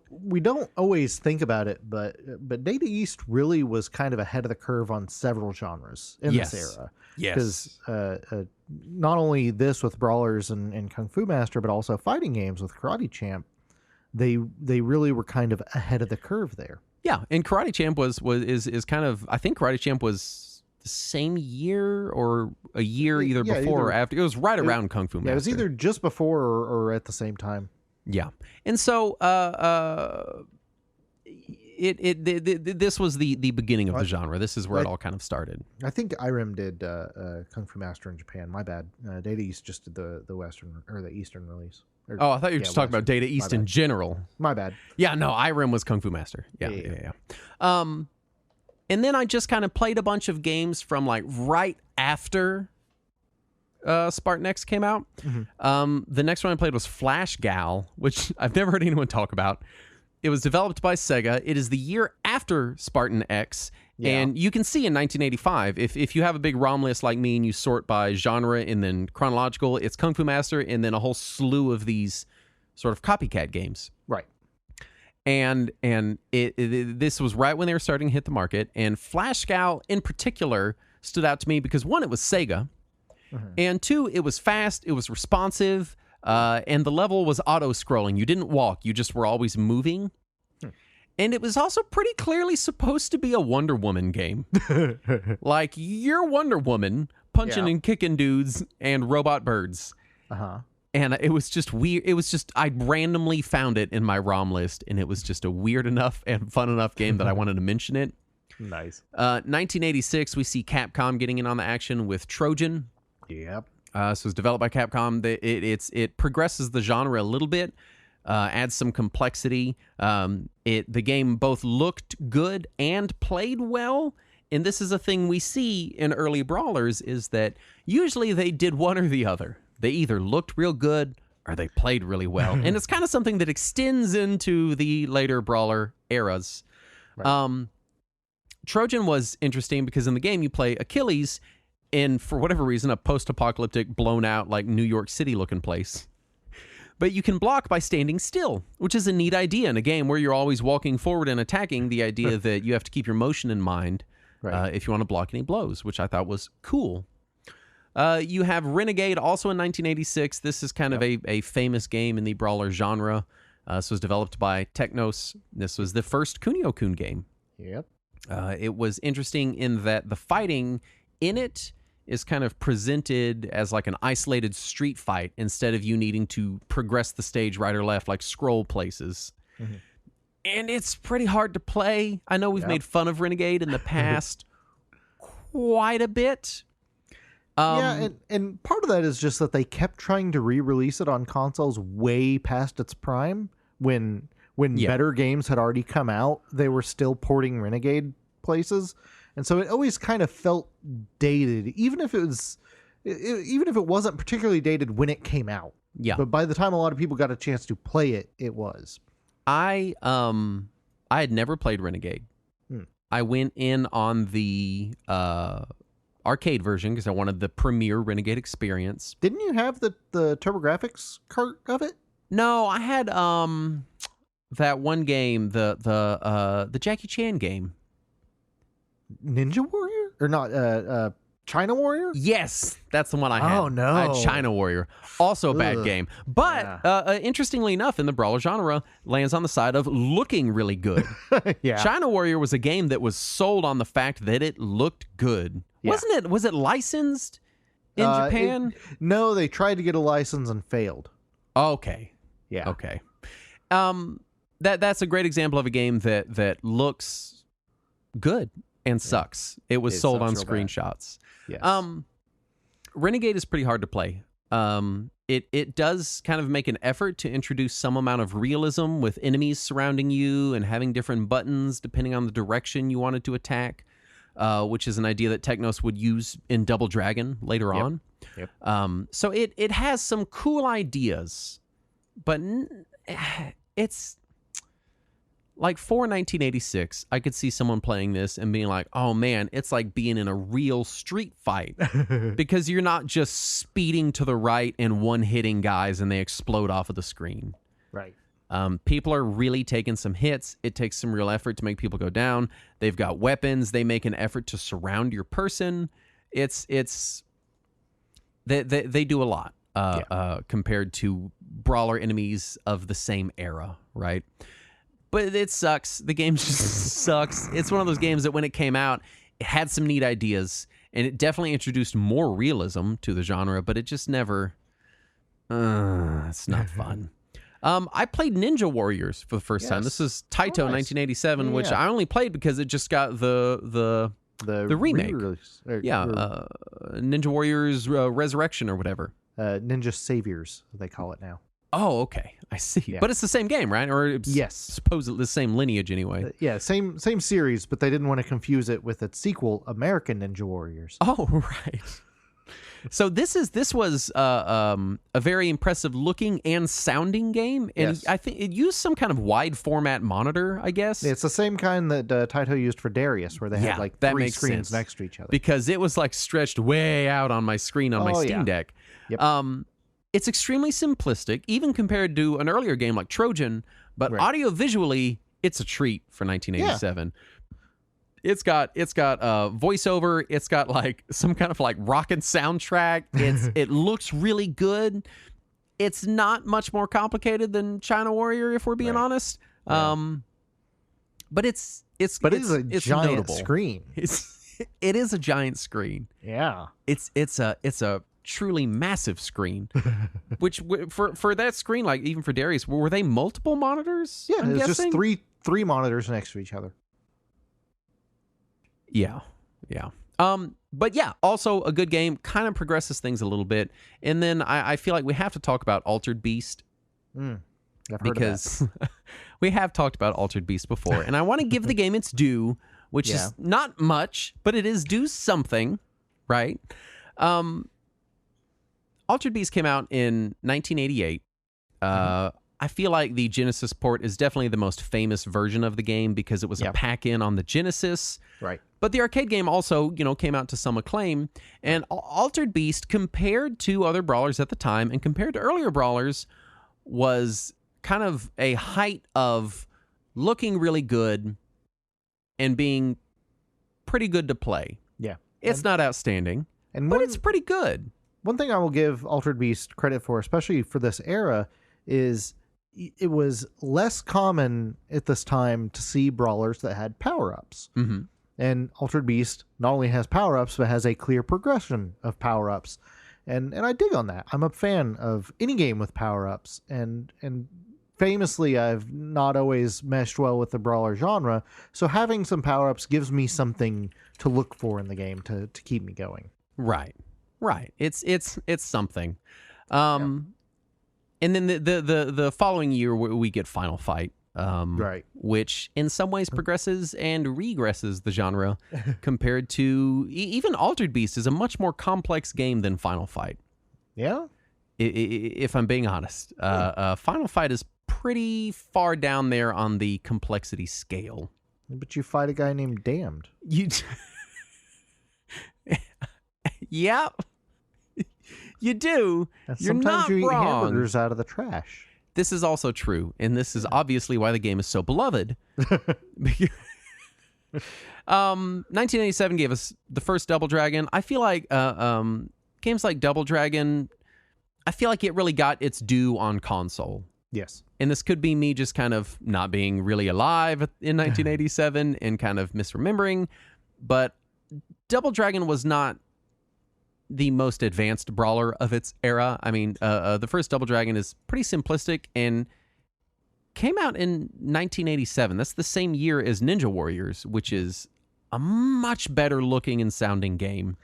we don't always think about it, but Data East really was kind of ahead of the curve on several genres in this era. Yes. Because not only this with Brawlers and Kung Fu Master, but also fighting games with Karate Champ, they really were kind of ahead of the curve there. Yeah, and Karate Champ is kind of, I think Karate Champ was the same year or a year either before or after. It was right around Kung Fu Master. Yeah, it was either just before or at the same time. Yeah, and so this was the beginning of the genre. This is where it all kind of started. I think IRIM did Kung Fu Master in Japan. My bad. Data East just did the Western or the Eastern release. I thought you were just talking about Data East in general. My bad. Yeah, no, IRIM was Kung Fu Master. Yeah. And then I just kind of played a bunch of games from like right after Spartan X came out. The next one I played was Flash Gal, which I've never heard anyone talk about. It was developed by Sega. It is the year after Spartan X. And you can see in 1985, if you have a big ROM list like me and you sort by genre and then chronological, it's Kung Fu Master and then a whole slew of these sort of copycat games. Right. And this was right when they were starting to hit the market. And Flash Gal in particular stood out to me because, one, it was Sega. And two, it was fast, it was responsive, and the level was auto-scrolling. You didn't walk, you just were always moving. And it was also pretty clearly supposed to be a Wonder Woman game. Like, you're Wonder Woman punching and kicking dudes and robot birds. And it was just weird. It was just, I randomly found it in my ROM list, and it was just a weird enough and fun enough game that I wanted to mention it. Nice. 1986, we see Capcom getting in on the action with Trojan. Yep. So it was developed by Capcom. It progresses the genre a little bit, adds some complexity. The game both looked good and played well. And this is a thing we see in early brawlers, is that usually they did one or the other. They either looked real good or they played really well. And it's kind of something that extends into the later Brawler eras. Right. Trojan was interesting because in the game you play Achilles in, for whatever reason, a post-apocalyptic, blown-out, like New York City-looking place. But you can block by standing still, which is a neat idea in a game where you're always walking forward and attacking. The idea that you have to keep your motion in mind if you want to block any blows, which I thought was cool. You have Renegade, also in 1986. This is kind of a famous game in the Brawler genre. This was developed by Technos. This was the first Kunio-kun game. Yep. It was interesting in that the fighting in it is kind of presented as like an isolated street fight instead of you needing to progress the stage right or left like scroll places. Mm-hmm. And it's pretty hard to play. I know we've made fun of Renegade in the past quite a bit. And part of that is just that they kept trying to re-release it on consoles way past its prime. When better games had already come out, they were still porting Renegade places. And so it always kind of felt dated, even if it wasn't particularly dated when it came out. Yeah. But by the time a lot of people got a chance to play it, it was. I had never played Renegade. I went in on the arcade version because I wanted the premier Renegade experience. Didn't you have the TurboGrafx cart of it? No, I had that one game, the Jackie Chan game. Ninja Warrior? Or not, China Warrior? Yes, that's the one I had. Oh, no. I had China Warrior. Also a bad game. But, interestingly enough, in the Brawler genre, lands on the side of looking really good. Yeah. China Warrior was a game that was sold on the fact that it looked good. Yeah. Wasn't it? Was it licensed in Japan? No, they tried to get a license and failed. Okay. Yeah. Okay. That's a great example of a game that looks good and sucks. It was sold on screenshots. Yes. Renegade is pretty hard to play. It does kind of make an effort to introduce some amount of realism with enemies surrounding you and having different buttons depending on the direction you wanted to attack, which is an idea that Technos would use in Double Dragon later on. Yep. So it has some cool ideas, but it's like for 1986, I could see someone playing this and being like, oh man, it's like being in a real street fight because you're not just speeding to the right and one-hitting guys and they explode off of the screen. Right. People are really taking some hits. It takes some real effort to make people go down. They've got weapons. They make an effort to surround your person. They do a lot compared to Brawler enemies of the same era, right? But it sucks. The game just sucks. It's one of those games that when it came out, it had some neat ideas, and it definitely introduced more realism to the genre, but it just never... it's not fun. I played Ninja Warriors for the first time. This is Taito 1987, which I only played because it just got the remake. Ninja Warriors Resurrection or whatever. Ninja Saviors, they call it now. Oh, okay. I see. Yeah. But it's the same game, right? Or it's supposedly the same lineage anyway. Same series, but they didn't want to confuse it with its sequel, American Ninja Warriors. Oh, right. So this was a very impressive looking and sounding game, and I think it used some kind of wide format monitor, I guess. It's the same kind that Taito used for Darius, where they had like three screens next to each other. Because it was like stretched way out on my screen on my Steam Deck. Yep. It's extremely simplistic, even compared to an earlier game like Trojan, but audio visually, it's a treat for 1987. Yeah. It's got voiceover. It's got like some kind of like rockin' soundtrack. It looks really good. It's not much more complicated than China Warrior, if we're being honest. Yeah. But it's giant notable. Screen. It is a giant screen. Yeah. It's a truly massive screen. Which for that screen, like even for Darius, were they multiple monitors? Yeah, it's just three monitors next to each other. Yeah. But yeah, also a good game, kind of progresses things a little bit. And then I feel like we have to talk about Altered Beast. I've heard because of that. we have talked about Altered Beast before. And I want to give the game its due, which is not much, but it is due something, right? Altered Beast came out in 1988. I feel like the Genesis port is definitely the most famous version of the game because it was a pack-in on the Genesis. Right. But the arcade game also, came out to some acclaim. And Altered Beast, compared to other brawlers at the time and compared to earlier brawlers, was kind of a height of looking really good and being pretty good to play. Yeah. It's not outstanding, but it's pretty good. One thing I will give Altered Beast credit for, especially for this era, is it was less common at this time to see brawlers that had power-ups. Mm-hmm. And Altered Beast not only has power-ups, but has a clear progression of power-ups. And I dig on that. I'm a fan of any game with power-ups. And famously, I've not always meshed well with the brawler genre. So having some power-ups gives me something to look for in the game to keep me going. Right. It's something. And then the following year we get Final Fight, right, which in some ways progresses and regresses the genre compared to even Altered Beast is a much more complex game than Final Fight. Yeah, if I'm being honest, Final Fight is pretty far down there on the complexity scale. But you fight a guy named Damned. Yeah. You do. And You're not you eat wrong. Hamburgers out of the trash. This is also true, and this is obviously why the game is so beloved. 1987 gave us the first Double Dragon. I feel like games like Double Dragon, I feel like it really got its due on console. Yes. And this could be me just kind of not being really alive in 1987 and kind of misremembering, but Double Dragon was not the most advanced brawler of its era. I mean, the first Double Dragon is pretty simplistic and came out in 1987. That's the same year as Ninja Warriors, which is a much better looking and sounding game.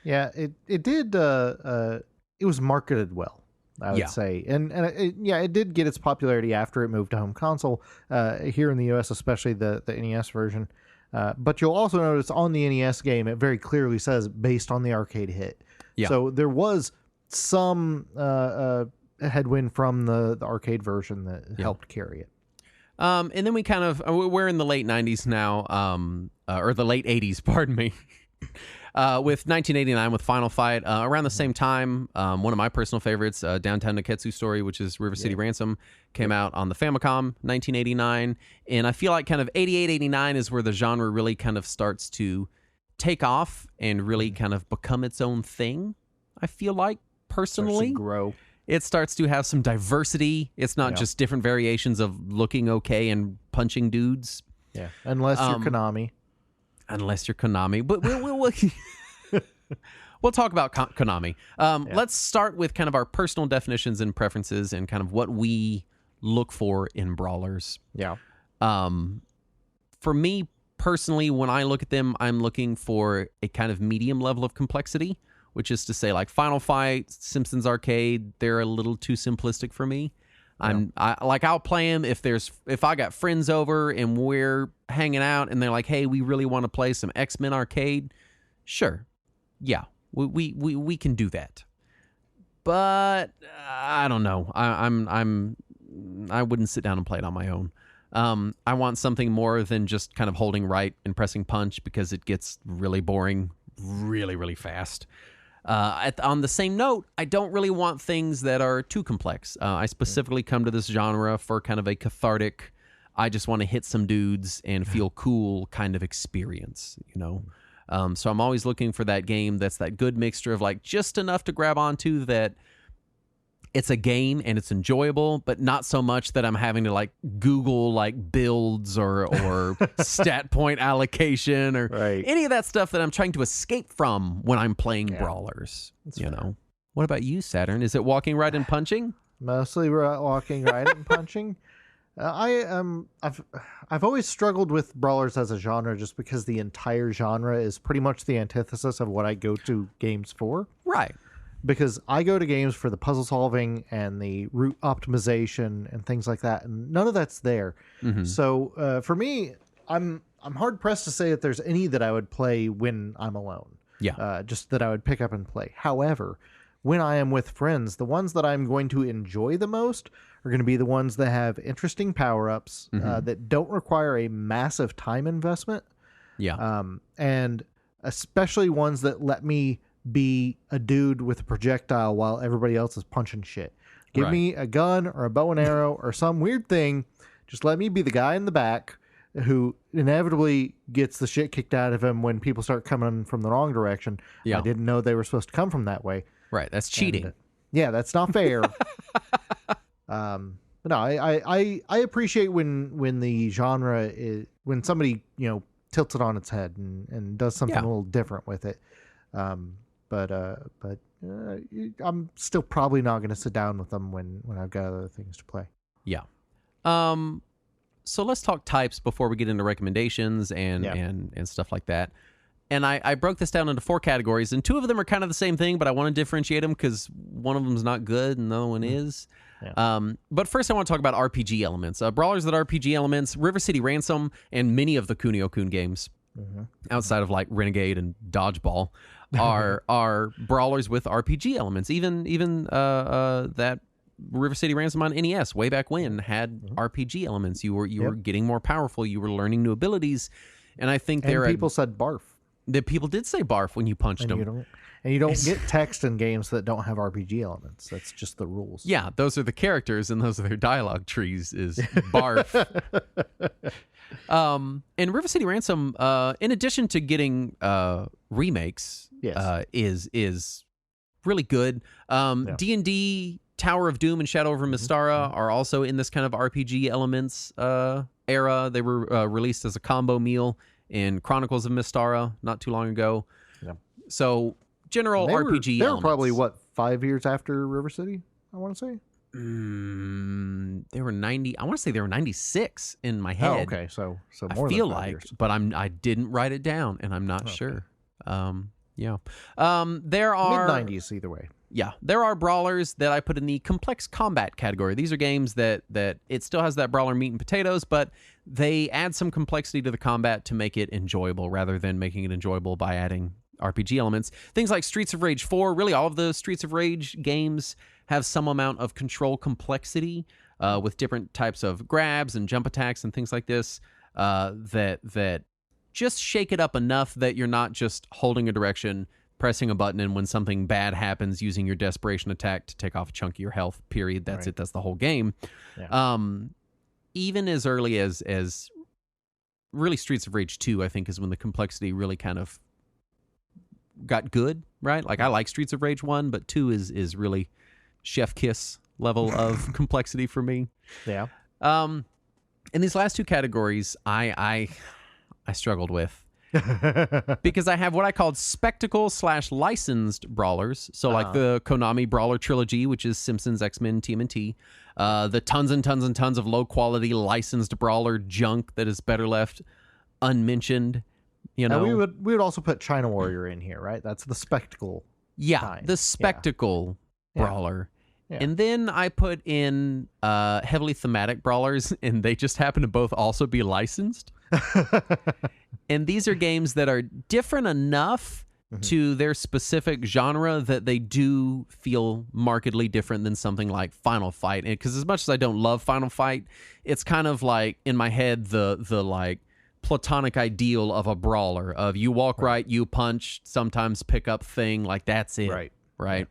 Yeah, it did. It was marketed well, I would say, and it did get its popularity after it moved to home console here in the U.S., especially the NES version. But you'll also notice on the NES game, it very clearly says based on the arcade hit. Yeah. So there was some headwind from the arcade version that helped carry it. And then we're in the late 90s now, or the late 80s, pardon me, with 1989 with Final Fight. Around the same time, one of my personal favorites, Downtown Neketsu Story, which is River City Ransom, came out on the Famicom, 1989. And I feel like kind of 88, 89 is where the genre really kind of starts to take off and really kind of become its own thing, I feel like, personally. Grow. It starts to have some diversity. It's not just different variations of looking okay and punching dudes. Yeah, unless you're Konami. Unless you're Konami. But we'll talk about Konami. Let's start with kind of our personal definitions and preferences and kind of what we look for in brawlers. Yeah. For me personally, when I look at them, I'm looking for a kind of medium level of complexity, which is to say, like Final Fight, Simpsons Arcade, they're a little too simplistic for me. I'll play them if I got friends over and we're hanging out and they're like, hey, we really want to play some X-Men Arcade. Sure. Yeah, we can do that. But I don't know. I wouldn't sit down and play it on my own. I want something more than just kind of holding right and pressing punch because it gets really boring really, really fast. On the same note, I don't really want things that are too complex. I specifically come to this genre for kind of a cathartic, I just want to hit some dudes and feel cool kind of experience, So I'm always looking for that game that's that good mixture of like just enough to grab onto that it's a game and it's enjoyable, but not so much that I'm having to like Google like builds or stat point allocation or any of that stuff that I'm trying to escape from when I'm playing brawlers. That's fair. What about you, Saturn? Is it walking right and punching? Mostly walking right and punching. I've always struggled with brawlers as a genre just because the entire genre is pretty much the antithesis of what I go to games for. Right. Because I go to games for the puzzle solving and the route optimization and things like that, and none of that's there. Mm-hmm. So for me, I'm hard pressed to say that there's any that I would play when I'm alone. Yeah, just that I would pick up and play. However, when I am with friends, the ones that I'm going to enjoy the most are going to be the ones that have interesting power-ups that don't require a massive time investment. Yeah. And especially ones that let me be a dude with a projectile while everybody else is punching shit. Give me a gun or a bow and arrow or some weird thing. Just let me be the guy in the back who inevitably gets the shit kicked out of him when people start coming from the wrong direction. Yeah. I didn't know they were supposed to come from that way. Right. That's cheating. And, yeah, that's not fair. But no, I appreciate when the genre is, when somebody, tilts it on its head and does something a little different with it. But I'm still probably not going to sit down with them when I've got other things to play. Yeah. So let's talk types before we get into recommendations and stuff like that. And I broke this down into 4 categories, and 2 of them are kind of the same thing, but I want to differentiate them because one of them is not good and the other one is. Yeah. But first I want to talk about RPG elements. Brawlers that are RPG elements, River City Ransom, and many of the Kunio-kun games, outside of like Renegade and Dodgeball, are brawlers with RPG elements. Even that River City Ransom on NES way back when had RPG elements. You were getting more powerful. You were learning new abilities, and I think people said barf. The people did say barf when you punched them. You don't get text in games that don't have RPG elements. That's just the rules. Yeah, those are the characters, and those are their dialogue trees. Is barf. And River City Ransom, in addition to getting remakes, is really good. D&D, Tower of Doom, and Shadow over Mystara are also in this kind of RPG elements era. They were released as a combo meal in Chronicles of Mystara not too long ago. Yeah. So general RPG elements. They were probably 5 years after River City, I want to say. They were 90. I want to say they were 96 in my head. Oh, okay. So more I feel than 5 like, years. But I didn't write it down, and I'm not sure. Yeah. There are mid-90s either way. Yeah, there are brawlers that I put in the complex combat category. These are games that it still has that brawler meat and potatoes, but they add some complexity to the combat to make it enjoyable rather than making it enjoyable by adding RPG elements. Things like Streets of Rage 4, really all of the Streets of Rage games have some amount of control complexity with different types of grabs and jump attacks and things like this that just shake it up enough that you're not just holding a direction, pressing a button, and when something bad happens, using your desperation attack to take off a chunk of your health, period. That's it. That's the whole game. Yeah. Even as early as really Streets of Rage 2, I think, is when the complexity really kind of got good, right? Like, I like Streets of Rage 1, but 2 is really chef kiss level of complexity for me. Yeah. In these last 2 categories, I struggled with. Because I have what I called spectacle/licensed brawlers. So like the Konami Brawler trilogy, which is Simpsons, X-Men, TMNT. The tons and tons and tons of low-quality licensed brawler junk that is better left unmentioned. You know, we would also put China Warrior in here, right? That's the spectacle. Yeah, kind. The spectacle brawler. Yeah. And then I put in heavily thematic brawlers, and they just happen to both also be licensed. And these are games that are different enough to their specific genre that they do feel markedly different than something like Final Fight. Because as much as I don't love Final Fight, it's kind of like in my head the like platonic ideal of a brawler of you walk right, you punch, sometimes pick up thing, like that's it. Right.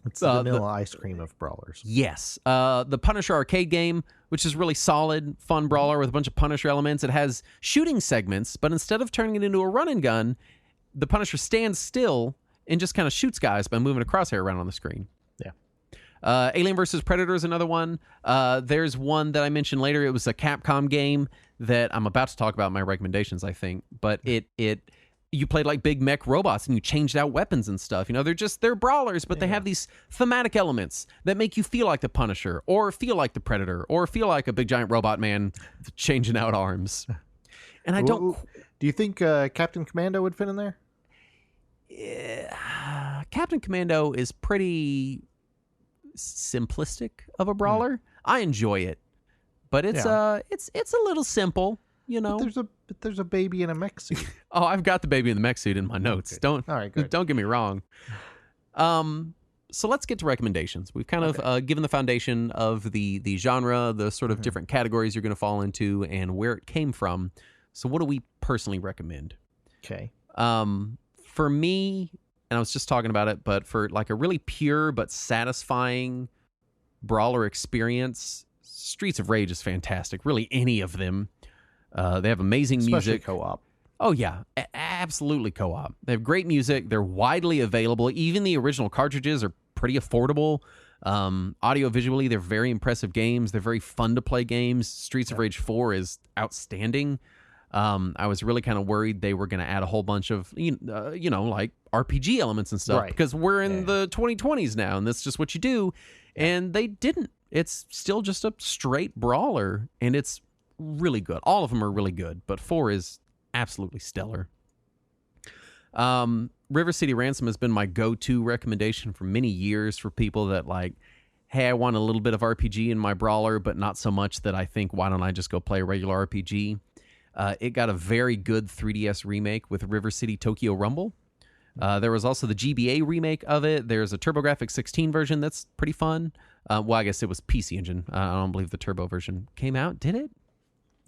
It's the vanilla ice cream of brawlers. Yes. The Punisher arcade game, which is really solid, fun brawler with a bunch of Punisher elements. It has shooting segments, but instead of turning it into a run and gun, the Punisher stands still and just kind of shoots guys by moving a crosshair around on the screen. Yeah. Alien vs. Predator is another one. There's one that I mentioned later. It was a Capcom game that I'm about to talk about in my recommendations, I think. But you played like big mech robots and you changed out weapons and stuff. You know, they're brawlers, but they have these thematic elements that make you feel like the Punisher or feel like the Predator or feel like a big giant robot man changing out arms. And I don't... Do you think Captain Commando would fit in there? Captain Commando is pretty simplistic of a brawler. I enjoy it, but it's a little simple. But there's a baby in a mech suit. Oh, I've got the baby in the mech suit in my notes. All right, good. Don't get me wrong. So let's get to recommendations. We've kind of given the foundation of the genre, the sort of different categories you're going to fall into, and where it came from. So what do we personally recommend? Okay. For me, and I was just talking about it, but for like a really pure but satisfying brawler experience, Streets of Rage is fantastic. Really, any of them. They have amazing Especially music. co-op. Oh, yeah. Absolutely co-op. They have great music. They're widely available. Even the original cartridges are pretty affordable. Audio visually, they're very impressive games. They're very fun to play games. Streets of Rage 4 is outstanding. I was really kind of worried they were going to add a whole bunch of, like RPG elements and stuff. Right. Because we're in the 2020s now, and that's just what you do. And they didn't. It's still just a straight brawler, and it's really good. All of them are really good, but 4 is absolutely stellar. River City Ransom has been my go-to recommendation for many years for people that like, hey, I want a little bit of RPG in my brawler, but not so much that I think, why don't I just go play a regular RPG? It got a very good 3DS remake with River City Tokyo Rumble. There was also the GBA remake of it. There's a TurboGrafx 16 version that's pretty fun. Well, I guess it was PC Engine. I don't believe the Turbo version came out. Did it?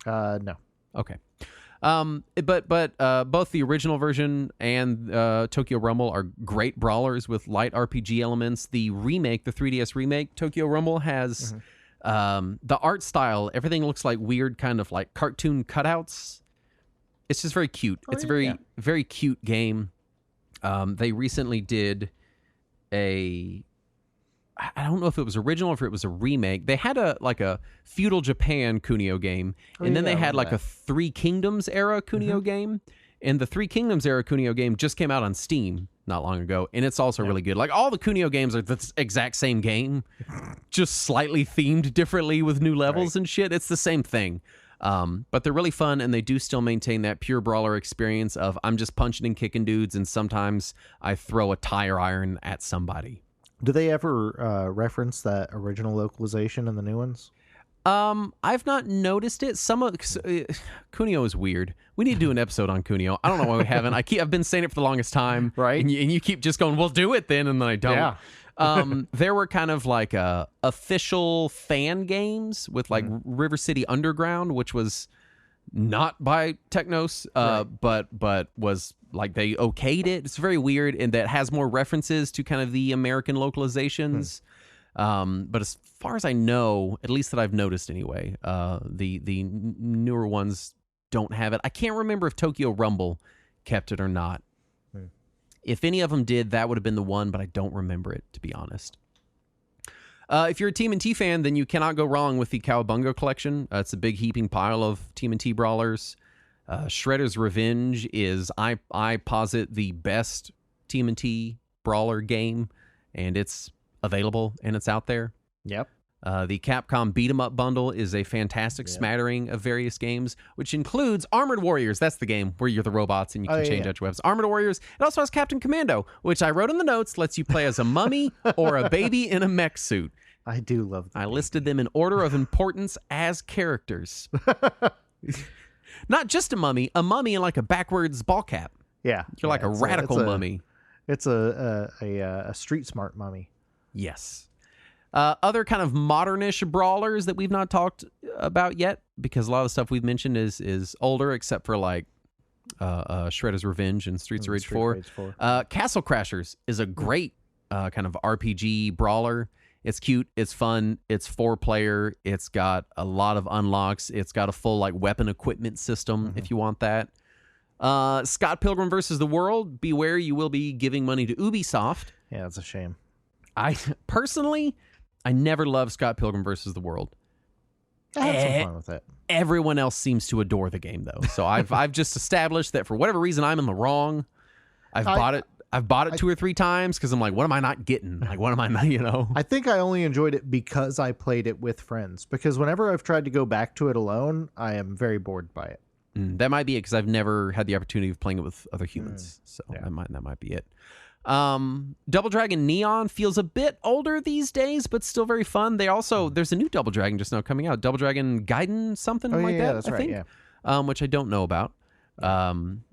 No. Okay. But both the original version and Tokyo Rumble are great brawlers with light RPG elements. The remake, the 3DS remake, Tokyo Rumble has the art style. Everything looks like weird kind of like cartoon cutouts. It's just very cute. It's a very cute game. They recently did I don't know if it was original or if it was a remake. They had a feudal Japan Kunio game, and then they had like a Three Kingdoms era Kunio game, and the Three Kingdoms era Kunio game just came out on Steam not long ago, and it's also really good. Like all the Kunio games are the exact same game, just slightly themed differently with new levels and shit. It's the same thing. But they're really fun, and they do still maintain that pure brawler experience of I'm just punching and kicking dudes, and sometimes I throw a tire iron at somebody. Do they ever reference that original localization in the new ones? I've not noticed it. Kunio is weird. We need to do an episode on Kunio. I don't know why we haven't. I've been saying it for the longest time, right? And you keep just going, "We'll do it then," and then I don't. Yeah. There were kind of like official fan games with like River City Underground, which was not by Technos, but was like they okayed it. It's very weird, and that has more references to kind of the American localizations. But as far as I know, at least that I've noticed anyway, the newer ones don't have it. I can't remember if Tokyo Rumble kept it or not. If any of them did, that would have been the one, but I don't remember it, to be honest. If you're a TMNT fan, then you cannot go wrong with the Cowabunga collection. It's a big heaping pile of TMNT brawlers. Shredder's Revenge is, I posit, the best TMNT brawler game, and it's available and it's out there. Yep. The Capcom Beat 'em Up bundle is a fantastic smattering of various games, which includes Armored Warriors. That's the game where you're the robots and you can change out your weapons. Armored Warriors. It also has Captain Commando, which I wrote in the notes, lets you play as a mummy or a baby in a mech suit. I do love that. I listed them in order of importance as characters. Not just a mummy in like a backwards ball cap. Yeah. You're like a radical mummy. It's a street smart mummy. Yes. Other kind of modernish brawlers that we've not talked about yet, because a lot of the stuff we've mentioned is older, except for like Shredder's Revenge and Streets of Rage 4. Castle Crashers is a great kind of RPG brawler. It's cute, it's fun, it's 4-player, it's got a lot of unlocks, it's got a full like weapon equipment system if you want that. Scott Pilgrim vs. the World, beware you will be giving money to Ubisoft. Yeah, that's a shame. I never loved Scott Pilgrim vs. the World. I had some fun with it. Everyone else seems to adore the game though. So I've just established that for whatever reason I'm in the wrong. I've bought it 2 or 3 times because I'm like, what am I not getting? Like, what am I not, I think I only enjoyed it because I played it with friends. Because whenever I've tried to go back to it alone, I am very bored by it. That might be it because I've never had the opportunity of playing it with other humans. So that might be it. Double Dragon Neon feels a bit older these days, but still very fun. There's a new Double Dragon just now coming out. Double Dragon Gaiden, something like that. That's I right. think. Yeah. which I don't know about. I'm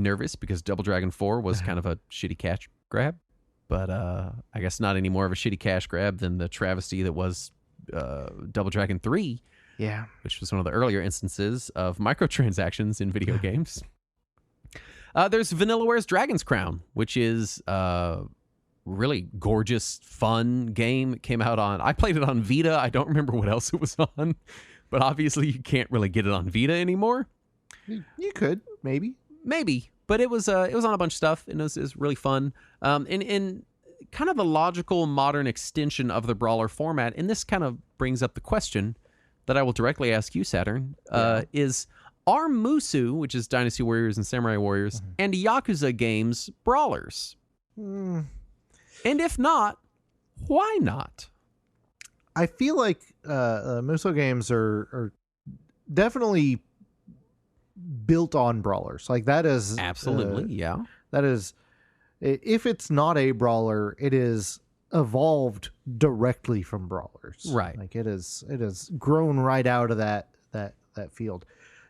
nervous because Double Dragon 4 was kind of a shitty cash grab, but I guess not any more of a shitty cash grab than the travesty that was Double Dragon 3. Yeah, which was one of the earlier instances of microtransactions in video games. There's Vanillaware's Dragon's Crown, which is really gorgeous, fun game. It came out on... I played it on Vita. I don't remember what else it was on, but obviously you can't really get it on Vita anymore. You could, maybe. Maybe, but it was on a bunch of stuff, and it was really fun. In kind of a logical modern extension of the Brawler format, and this kind of brings up the question that I will directly ask you, Saturn, is... Are Musu, which is Dynasty Warriors and Samurai Warriors, and Yakuza games brawlers? And if not, why not? I feel like Muso games are definitely built on brawlers. Like that is absolutely, yeah. That is, if it's not a brawler, it is evolved directly from brawlers. Right. Like it is grown right out of that field.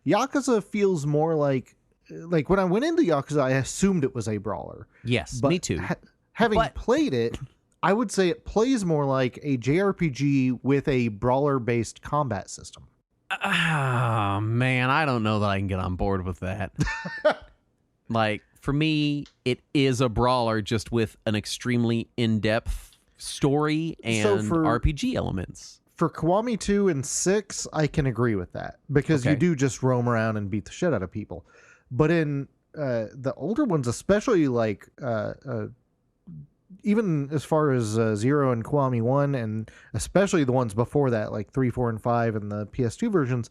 Yakuza feels more like when I went into Yakuza, I assumed it was a brawler. Yes, but me too. Having played it, I would say it plays more like a JRPG with a brawler-based combat system. Oh, man, I don't know that I can get on board with that. Like, for me, it is a brawler just with an extremely in-depth story and RPG elements. For Kiwami 2 and 6, I can agree with that because you do just roam around and beat the shit out of people. But in the older ones, especially like even as far as 0 and Kiwami 1, and especially the ones before that, like 3, 4, and 5 and the PS2 versions,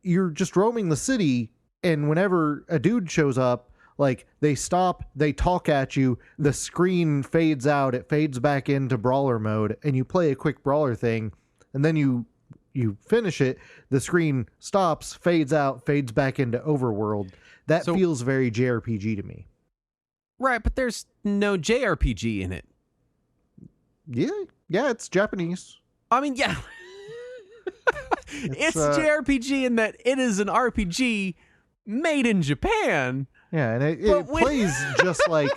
you're just roaming the city, and whenever a dude shows up, like they stop, they talk at you, the screen fades out, it fades back into brawler mode, and you play a quick brawler thing. And then you finish it, the screen stops, fades out, fades back into overworld. That feels very JRPG to me. Right, but there's no JRPG in it. Yeah, it's Japanese. I mean, yeah. It's JRPG in that it is an RPG made in Japan. Yeah, and it plays just like...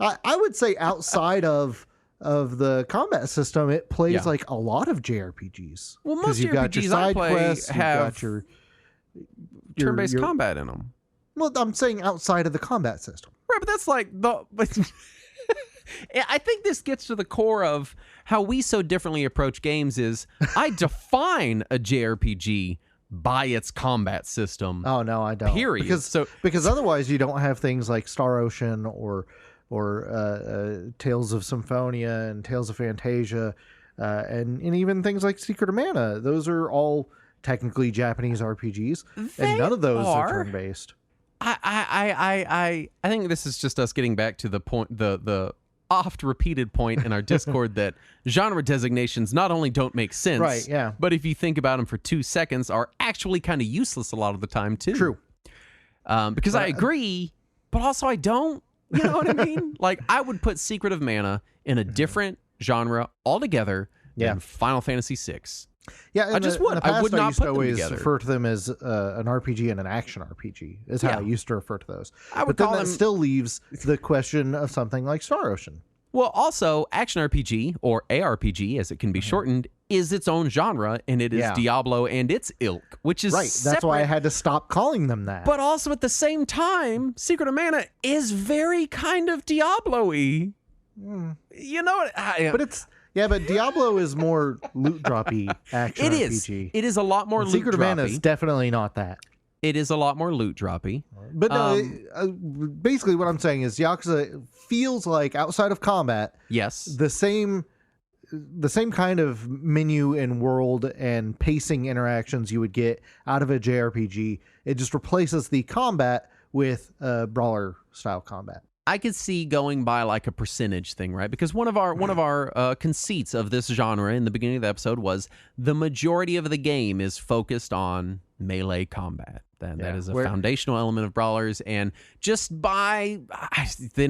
I would say outside of the combat system, it plays like a lot of JRPGs. Well, most JRPGs I play quests, have your turn-based combat in them. Well, I'm saying outside of the combat system. Right, but that's like I think this gets to the core of how we so differently approach games is I define a JRPG by its combat system. Oh, no, I don't. Period. Because otherwise you don't have things like Star Ocean or Tales of Symphonia and Tales of Fantasia, and even things like Secret of Mana. Those are all technically Japanese RPGs, and none of those are turn-based. I think this is just us getting back to the point, the oft-repeated point in our Discord that genre designations not only don't make sense, right, yeah, but if you think about them for 2 seconds, are actually kind of useless a lot of the time, too. True. Because I agree, but also I don't. You know what I mean? Like, I would put Secret of Mana in a different genre altogether than Final Fantasy VI. Yeah, I just would. I would not used to put them always together. refer to them as an RPG and an action RPG, is how I used to refer to those. But then that still leaves the question of something like Star Ocean. Well, also, action RPG, or ARPG, as it can be shortened, is its own genre, and it is Diablo and its ilk, which is separate. That's why I had to stop calling them that. But also, at the same time, Secret of Mana is very kind of Diablo-y. You know what? But it's... Yeah, but Diablo is more loot droppy action RPG. It is a lot more loot droppy. Secret of Mana is definitely not that. It is a lot more loot droppy. But no, basically what I'm saying is Yakuza feels like, outside of combat, the same kind of menu and world and pacing interactions you would get out of a JRPG. It just replaces the combat with brawler style combat. I could see going by like a percentage thing, right? Because one of our conceits of this genre in the beginning of the episode was the majority of the game is focused on melee combat. That is a foundational element of brawlers, and just then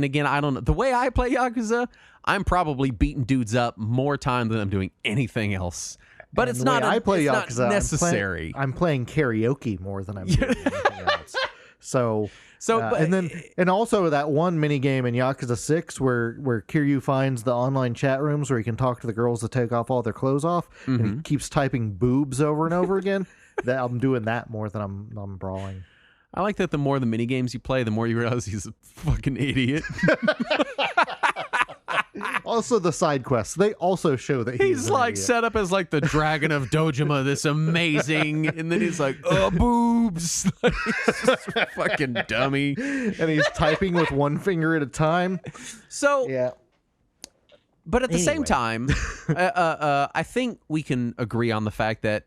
again, I don't know. The way I play Yakuza, I'm probably beating dudes up more time than I'm doing anything else. But it's not. I play it's not necessary. I'm playing karaoke more than I'm doing anything else. So and also that one mini game in Yakuza 6 where Kiryu finds the online chat rooms where he can talk to the girls to take off all their clothes off, and he keeps typing boobs over and over again. That I'm doing that more than I'm brawling. I like that the more the mini games you play, the more you realize he's a fucking idiot. Also, the side quests, they also show that he's like set up as like the dragon of Dojima, this amazing, and then he's like, boobs. Like, he's just a fucking dummy. And he's typing with one finger at a time. So, yeah. But at the same time, I think we can agree on the fact that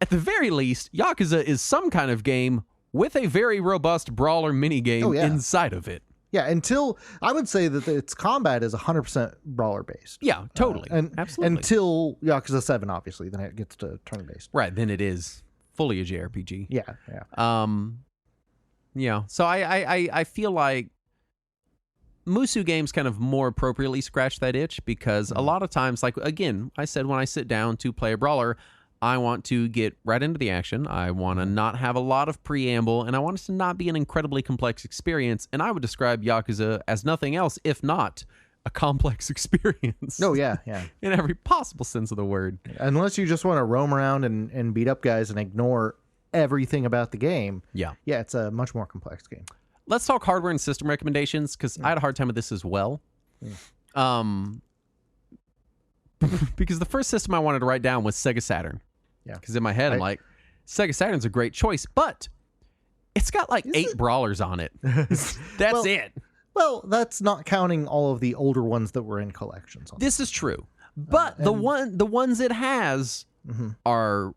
at the very least, Yakuza is some kind of game with a very robust brawler mini game inside of it. Yeah, until I would say that its combat is 100% brawler based. Yeah, totally. Absolutely. Until Yakuza 7, obviously, then it gets to turn based. Right, then it is fully a JRPG. Yeah. Yeah. So I feel like Musu games kind of more appropriately scratch that itch because a lot of times, like, again, I said when I sit down to play a brawler, I want to get right into the action. I want to not have a lot of preamble, and I want it to not be an incredibly complex experience. And I would describe Yakuza as nothing else, if not a complex experience. Oh, yeah. In every possible sense of the word. Unless you just want to roam around and beat up guys and ignore everything about the game. Yeah, it's a much more complex game. Let's talk hardware and system recommendations, because I had a hard time with this as well. Because the first system I wanted to write down was Sega Saturn. Yeah. Because in my head, I'm like, Sega Saturn's a great choice, but it's got like 8 brawlers on it. That's it. Well, that's not counting all of the older ones that were in collections. This is true. But the ones it has are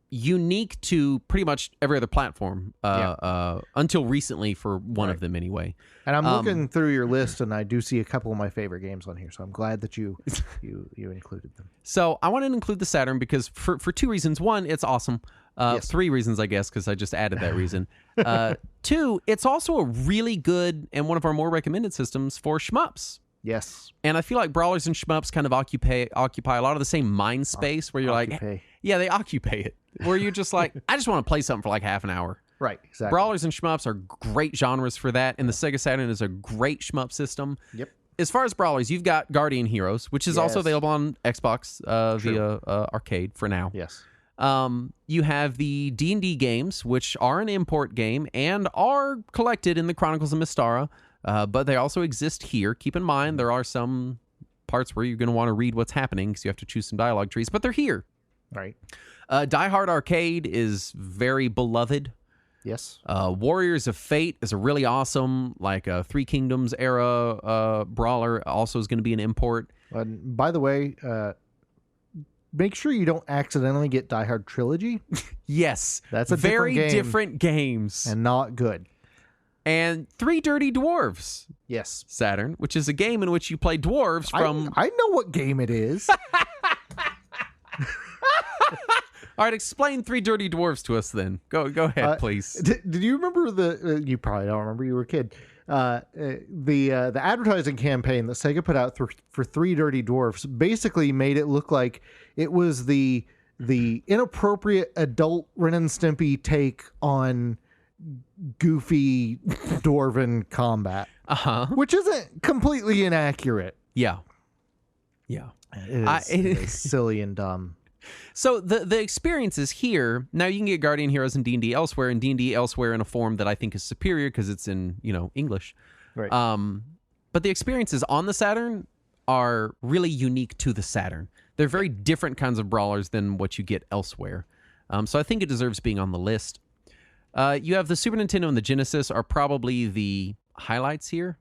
unique to pretty much every other platform until recently for one of them anyway. And I'm looking through your list, and I do see a couple of my favorite games on here, so I'm glad that you included them. So I wanted to include the Saturn because for 2 reasons. 1, it's awesome. 3 reasons, I guess, because I just added that reason. 2, it's also a really good and one of our more recommended systems for shmups. Yes. And I feel like brawlers and shmups kind of occupy a lot of the same mind space where you're like, yeah, they occupy it. Where you're just like, I just want to play something for like half an hour. Right, exactly. Brawlers and shmups are great genres for that, and the Sega Saturn is a great shmup system. Yep. As far as brawlers, you've got Guardian Heroes, which is also available on Xbox via arcade for now. Yes. You have the D&D games, which are an import game and are collected in the Chronicles of Mystara, but they also exist here. Keep in mind, there are some parts where you're going to want to read what's happening because you have to choose some dialogue trees, but they're here. Right. Die Hard Arcade is very beloved. Yes. Warriors of Fate is a really awesome, like a Three Kingdoms era brawler. Also is going to be an import. By the way, make sure you don't accidentally get Die Hard Trilogy. Yes. That's a very different games. And not good. And Three Dirty Dwarves. Yes. Saturn, which is a game in which you play dwarves from... I know what game it is. All right, explain Three Dirty Dwarves to us then. Go ahead, please. Did you remember the... you probably don't remember, you were a kid. The advertising campaign that Sega put out for Three Dirty Dwarves basically made it look like it was the inappropriate adult Ren and Stimpy take on goofy dwarven combat. Which isn't completely inaccurate. Yeah. It is silly and dumb. So the experience is here. Now you can get Guardian Heroes and D&D elsewhere, and D&D elsewhere in a form that I think is superior because it's in, English. Right. But the experiences on the Saturn are really unique to the Saturn. They're very different kinds of brawlers than what you get elsewhere. So I think it deserves being on the list. You have the Super Nintendo and the Genesis are probably the highlights here.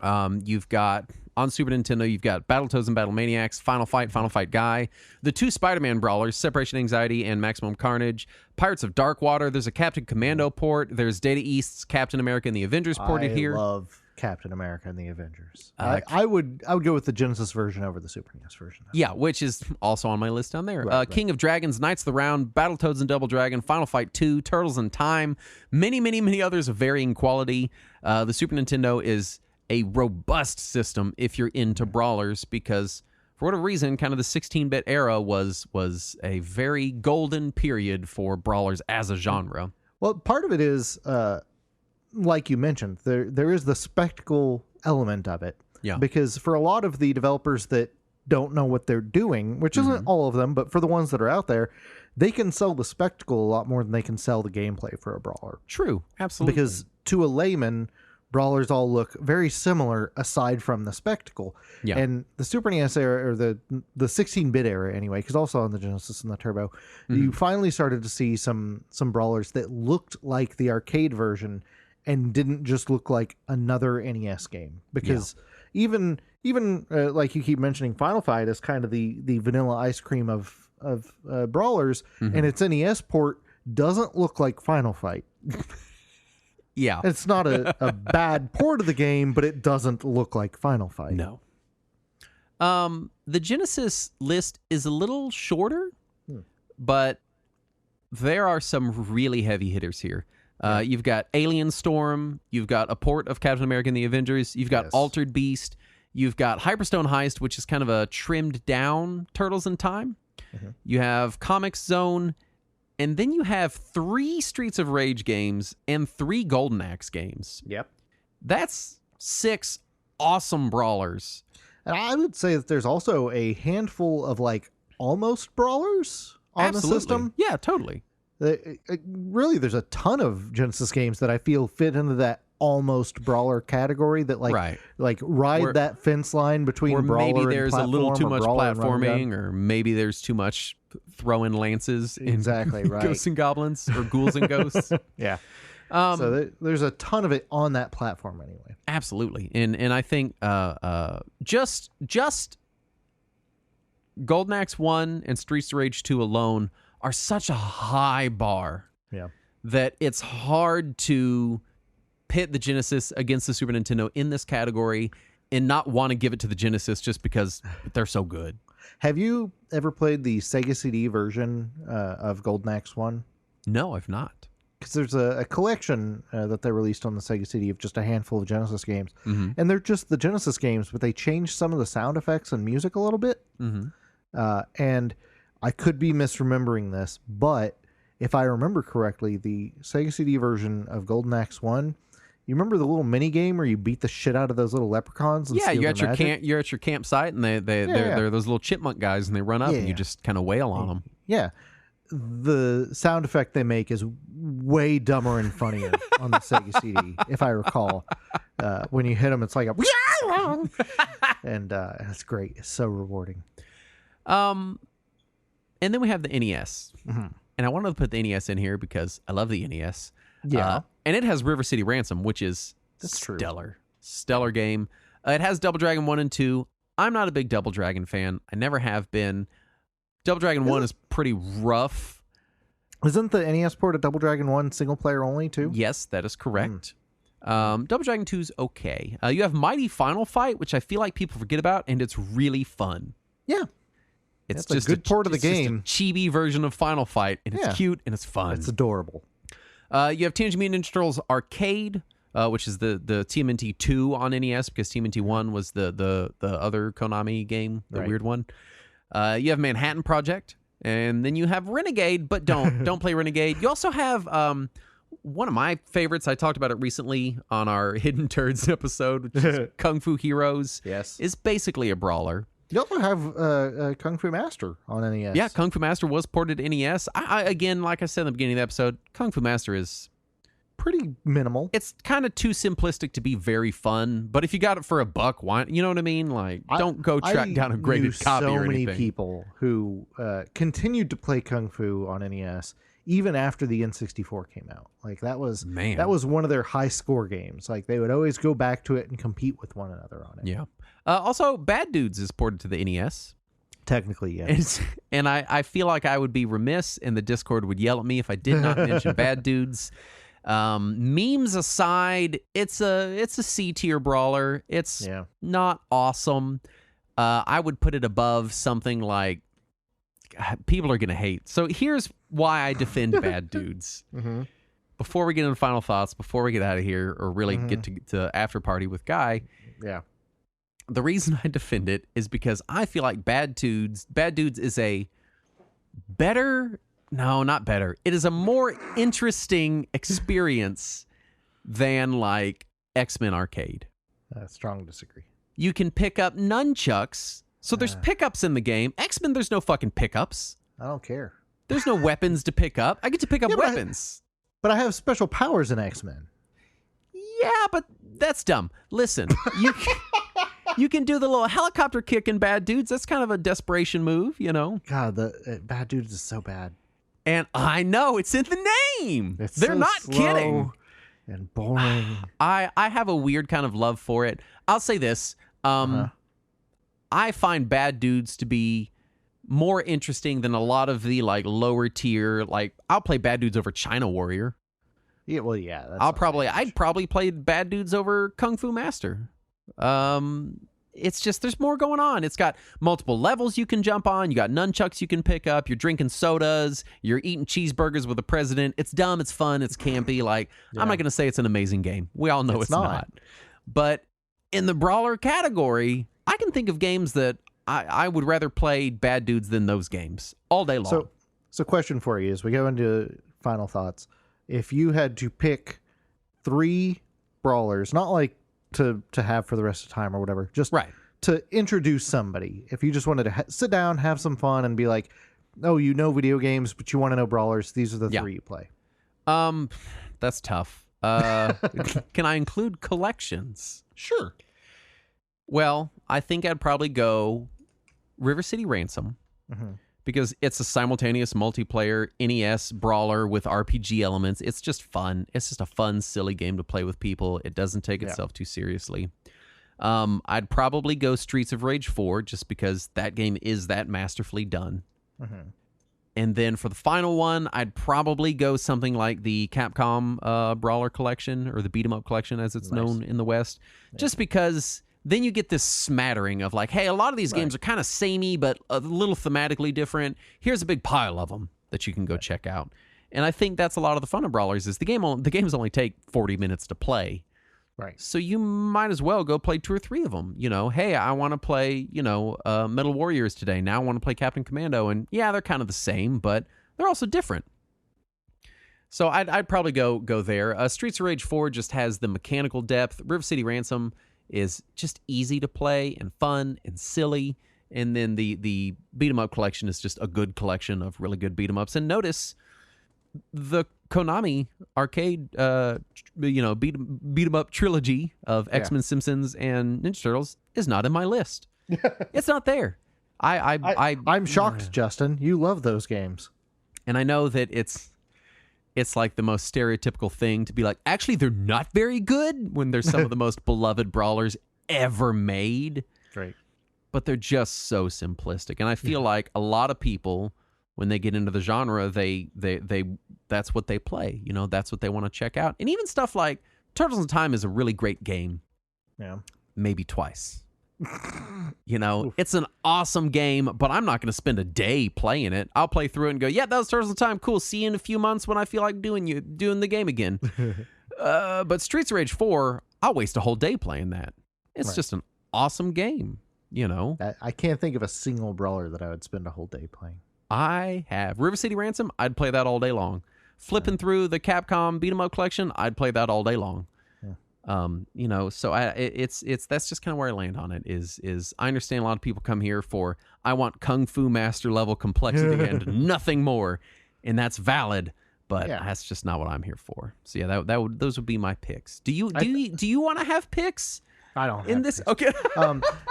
You've got... On Super Nintendo, you've got Battletoads and Battlemaniacs, Final Fight Guy, the 2 Spider-Man brawlers, Separation Anxiety and Maximum Carnage, Pirates of Darkwater, there's a Captain Commando port, there's Data East's Captain America and the Avengers ported here. I love Captain America and the Avengers. I would go with the Genesis version over the Super NES version. Yeah, which is also on my list down there. Right. King of Dragons, Knights of the Round, Battletoads and Double Dragon, Final Fight 2, Turtles in Time, many others of varying quality. The Super Nintendo is a robust system if you're into brawlers because, for for whatever reason, kind of the 16-bit era was a very golden period for brawlers as a genre. Well, part of it is, like you mentioned, there is the spectacle element of it. Yeah. Because for a lot of the developers that don't know what they're doing, which isn't all of them, but for the ones that are out there, they can sell the spectacle a lot more than they can sell the gameplay for a brawler. True, absolutely. Because to a layman, brawlers all look very similar aside from the spectacle. Yeah. And the Super NES era, or the 16-bit era anyway, because also on the Genesis and the Turbo, you finally started to see some brawlers that looked like the arcade version and didn't just look like another NES game. Because even like you keep mentioning, Final Fight is kind of the vanilla ice cream of brawlers, and its NES port doesn't look like Final Fight. Yeah. It's not a bad port of the game, but it doesn't look like Final Fight. No. The Genesis list is a little shorter, but there are some really heavy hitters here. You've got Alien Storm, you've got a port of Captain America and the Avengers, you've got Altered Beast, you've got Hyperstone Heist, which is kind of a trimmed down Turtles in Time. You have Comics Zone, and then you have 3 Streets of Rage games and 3 Golden Axe games. Yep. That's 6 awesome brawlers. And I would say that there's also a handful of like almost brawlers on the system. Yeah, totally. Really, there's a ton of Genesis games that I feel fit into that almost brawler category that ride that fence line between brawler and platform. Maybe there's a little too much platforming, or maybe there's too much throwing lances exactly in right. Ghosts and Goblins or Ghouls and Ghosts. Yeah. So there's a ton of it on that platform anyway. Absolutely. And I think just Golden Axe 1 and Streets of Rage 2 alone are such a high bar that it's hard to pit the Genesis against the Super Nintendo in this category and not want to give it to the Genesis just because they're so good. Have you ever played the Sega CD version of Golden Axe 1? No, I've not. Because there's a collection that they released on the Sega CD of just a handful of Genesis games. And they're just the Genesis games, but they changed some of the sound effects and music a little bit. And I could be misremembering this, but if I remember correctly, the Sega CD version of Golden Axe 1, you remember the little mini game where you beat the shit out of those little leprechauns? And you're at your campsite, and they're those little chipmunk guys, and they run up, and you just kind of wail on them. Yeah. The sound effect they make is way dumber and funnier on the Sega CD, if I recall. When you hit them, it's like a and it's great. It's so rewarding. And then we have the NES. And I wanted to put the NES in here because I love the NES. Yeah. And it has River City Ransom, which is stellar. Stellar game. It has Double Dragon 1 and 2. I'm not a big Double Dragon fan. I never have been. Double Dragon 1 is pretty rough. Isn't the NES port of Double Dragon 1 single player only too? Yes, that is correct. Double Dragon 2 is okay. You have Mighty Final Fight, which I feel like people forget about, and it's really fun. Yeah. It's just a good port of the game. Just a chibi version of Final Fight, and it's cute and it's fun. It's adorable. You have Teenage Mutant Ninja Turtles Arcade, which is the TMNT 2 on NES, because TMNT 1 was the other Konami game, the weird one. You have Manhattan Project, and then you have Renegade, but don't play Renegade. You also have one of my favorites. I talked about it recently on our Hidden Turds episode, which is Kung Fu Heroes. Yes, is basically a brawler. You also have Kung Fu Master on NES. Yeah, Kung Fu Master was ported to NES. I again, like I said in the beginning of the episode, Kung Fu Master is pretty minimal. It's kind of too simplistic to be very fun, but if you got it for $1, why? You know what I mean? Like, don't go track down a graded copy or anything. So many people who continued to play Kung Fu on NES even after the N64 came out. Like that was one of their high score games. Like they would always go back to it and compete with one another on it. Yeah. Also, Bad Dudes is ported to the NES. Technically, yes. And I feel like I would be remiss, and the Discord would yell at me if I did not mention Bad Dudes. Memes aside, it's a C tier brawler. It's not awesome. I would put it above something like, people are gonna hate. So here's why I defend Bad Dudes. Before we get into final thoughts, before we get out of here, or really get to after party with Guy. Yeah. The reason I defend it is because I feel like Bad Dudes is a better, no, not better. It is a more interesting experience than like X-Men Arcade. Strong disagree. You can pick up nunchucks, so there's pickups in the game. X-Men, there's no fucking pickups. I don't care. There's no weapons to pick up. I get to pick up weapons. But I have special powers in X-Men. Yeah, but that's dumb. Listen, you can do the little helicopter kick in Bad Dudes. That's kind of a desperation move, you know? God, the Bad Dudes is so bad. And I know, it's in the name. They're so not slow kidding. And boring. I have a weird kind of love for it. I'll say this. I find Bad Dudes to be more interesting than a lot of the like lower tier, like I'll play Bad Dudes over China Warrior. Yeah, well, yeah. I'd probably play Bad Dudes over Kung Fu Master. It's just there's more going on. It's got multiple levels you can jump on. You got nunchucks you can pick up. You're drinking sodas. You're eating cheeseburgers with the president. It's dumb. It's fun. It's campy. Like I'm not going to say it's an amazing game. We all know it's not. But in the brawler category, I can think of games that I would rather play Bad Dudes than those games all day long. So question for you as we go into final thoughts. If you had to pick 3 brawlers, not like to have for the rest of the time or whatever, just to introduce somebody, if you just wanted to sit down, have some fun, and be like, oh, you know video games, but you want to know brawlers, these are the 3 you play. That's tough. Can I include collections? Sure. Well, I think I'd probably go River City Ransom. Because it's a simultaneous multiplayer NES brawler with RPG elements. It's just fun. It's just a fun, silly game to play with people. It doesn't take itself too seriously. I'd probably go Streets of Rage 4 just because that game is that masterfully done. And then for the final one, I'd probably go something like the Capcom Brawler Collection or the Beat 'em Up Collection as it's known in the West. Just because then you get this smattering of like, hey, a lot of these games are kind of samey, but a little thematically different. Here's a big pile of them that you can go check out. And I think that's a lot of the fun of Brawlers is the games only take 40 minutes to play. Right. So you might as well go play 2 or 3 of them. You know, hey, I want to play, Metal Warriors today. Now I want to play Captain Commando. And yeah, they're kind of the same, but they're also different. So I'd probably go there. Streets of Rage 4 just has the mechanical depth. River City Ransom is just easy to play and fun and silly. And then the Beat 'em Up collection is just a good collection of really good beat 'em ups. And notice the Konami arcade, beat 'em up trilogy of X-Men, Simpsons, and Ninja Turtles is not in my list. It's not there. I'm shocked, Justin. You love those games. And I know that it's like the most stereotypical thing to be like, actually, they're not very good when they're some of the most beloved brawlers ever made. Right. But they're just so simplistic. And I feel like a lot of people, when they get into the genre, they that's what they play. You know, that's what they want to check out. And even stuff like Turtles in Time is a really great game. Yeah. Maybe twice. It's an awesome game, but I'm not going to spend a day playing it. I'll play through it and go, yeah, that was Turtles in Time. Cool. See you in a few months when I feel like doing the game again. But Streets of Rage 4, I'll waste a whole day playing that. It's just an awesome game, I can't think of a single brawler that I would spend a whole day playing. I have River City Ransom. I'd play that all day long. Flipping through the Capcom Beat 'em Up collection, I'd play that all day long. So that's just kind of where I land on it is I understand a lot of people come here for, I want Kung Fu Master level complexity and nothing more. And that's valid, but that's just not what I'm here for. So yeah, those would be my picks. Do you want to have picks? I don't in this. Okay.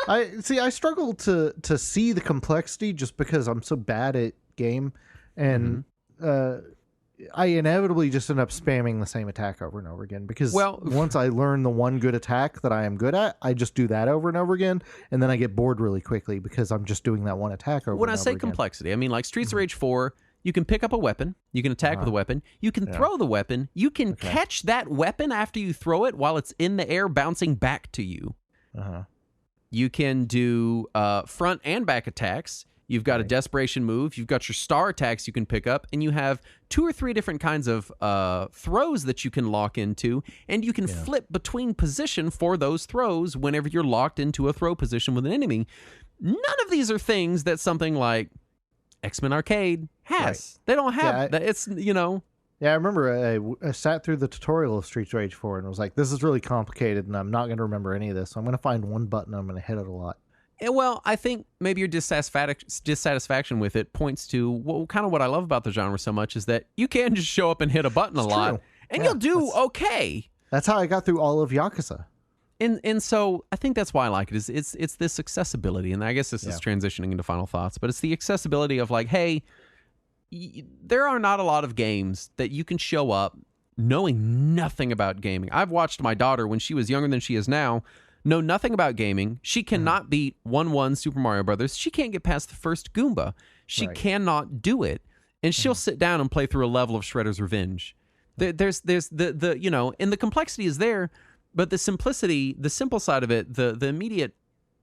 I struggle to see the complexity just because I'm so bad at game and, I inevitably just end up spamming the same attack over and over again because once I learn the one good attack that I am good at, I just do that over and over again, and then I get bored really quickly because I'm just doing that one attack over and over again. When I say complexity, I mean like Streets of Rage 4, you can pick up a weapon, you can attack with a weapon, you can throw the weapon, you can catch that weapon after you throw it while it's in the air bouncing back to you. You can do front and back attacks. You've got a desperation move. You've got your star attacks you can pick up, and you have 2 or 3 different kinds of throws that you can lock into, and you can flip between position for those throws whenever you're locked into a throw position with an enemy. None of these are things that something like X-Men Arcade has. Right. They don't have that. It's, Yeah, I remember I sat through the tutorial of Streets of Rage 4 and was like, this is really complicated, and I'm not going to remember any of this. So I'm going to find one button, I'm going to hit it a lot. Well, I think maybe your dissatisfaction with it points to kind of what I love about the genre so much is that you can just show up and hit a button a lot, and you'll do okay. That's how I got through all of Yakuza. And so I think that's why I like it. It's this accessibility, and I guess this is transitioning into final thoughts, but it's the accessibility of like, hey, there are not a lot of games that you can show up knowing nothing about gaming. I've watched my daughter when she was younger than she is now know nothing about gaming. She cannot beat 1-1 Super Mario Brothers. She can't get past the first Goomba. She cannot do it, and she'll sit down and play through a level of Shredder's Revenge. There's the and the complexity is there, but the simplicity, the simple side of it, the immediate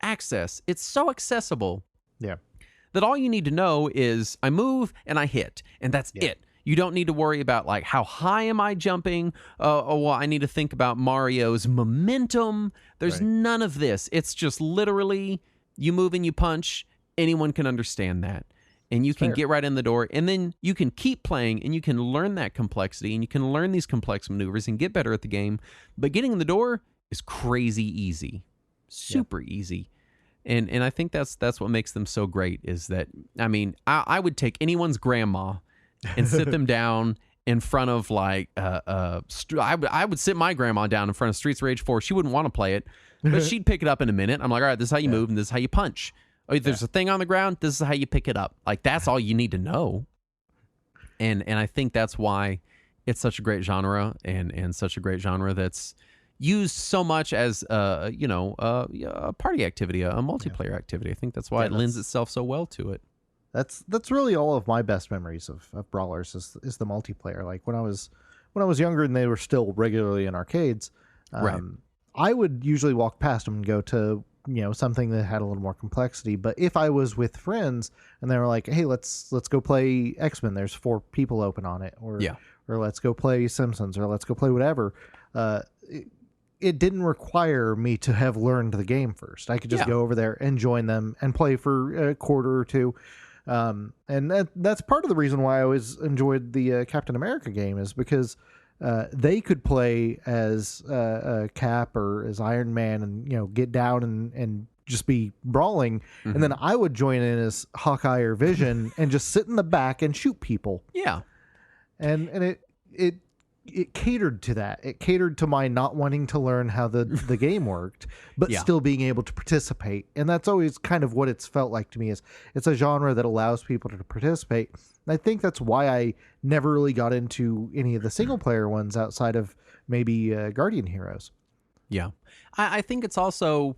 access, it's so accessible. Yeah. That all you need to know is I move and I hit, and that's it. You don't need to worry about like how high am I jumping? I need to think about Mario's momentum. There's none of this. It's just literally you move and you punch. Anyone can understand that. And you can get right in the door, and then you can keep playing, and you can learn that complexity, and you can learn these complex maneuvers and get better at the game. But getting in the door is crazy easy, super easy. And I think that's what makes them so great is that, I mean, I would take anyone's grandma and sit them down in front of like, I would sit my grandma down in front of Streets of Rage 4. She wouldn't want to play it, but she'd pick it up in a minute. I'm like, all right, this is how you move and this is how you punch. Oh, there's a thing on the ground. This is how you pick it up. Like, that's all you need to know. And I think that's why it's such a great genre and such a great genre that's used so much as a party activity, a multiplayer activity. I think that's why it lends itself so well to it. That's really all of my best memories of Brawlers is the multiplayer. Like when I was younger and they were still regularly in arcades, I would usually walk past them and go to something that had a little more complexity. But if I was with friends and they were like, hey, let's go play X-Men, there's 4 people open on it, or let's go play Simpsons, or let's go play whatever, it didn't require me to have learned the game first. I could just go over there and join them and play for a quarter or two. And that's part of the reason why I always enjoyed the Captain America game, is because they could play as Cap or as Iron Man and get down and just be brawling, and then I would join in as Hawkeye or Vision and just sit in the back and shoot people. Yeah, and it catered to that. It catered to my not wanting to learn how the game worked, but still being able to participate. And that's always kind of what it's felt like to me, is it's a genre that allows people to participate. And I think that's why I never really got into any of the single player ones outside of maybe Guardian Heroes. Yeah. I think it's also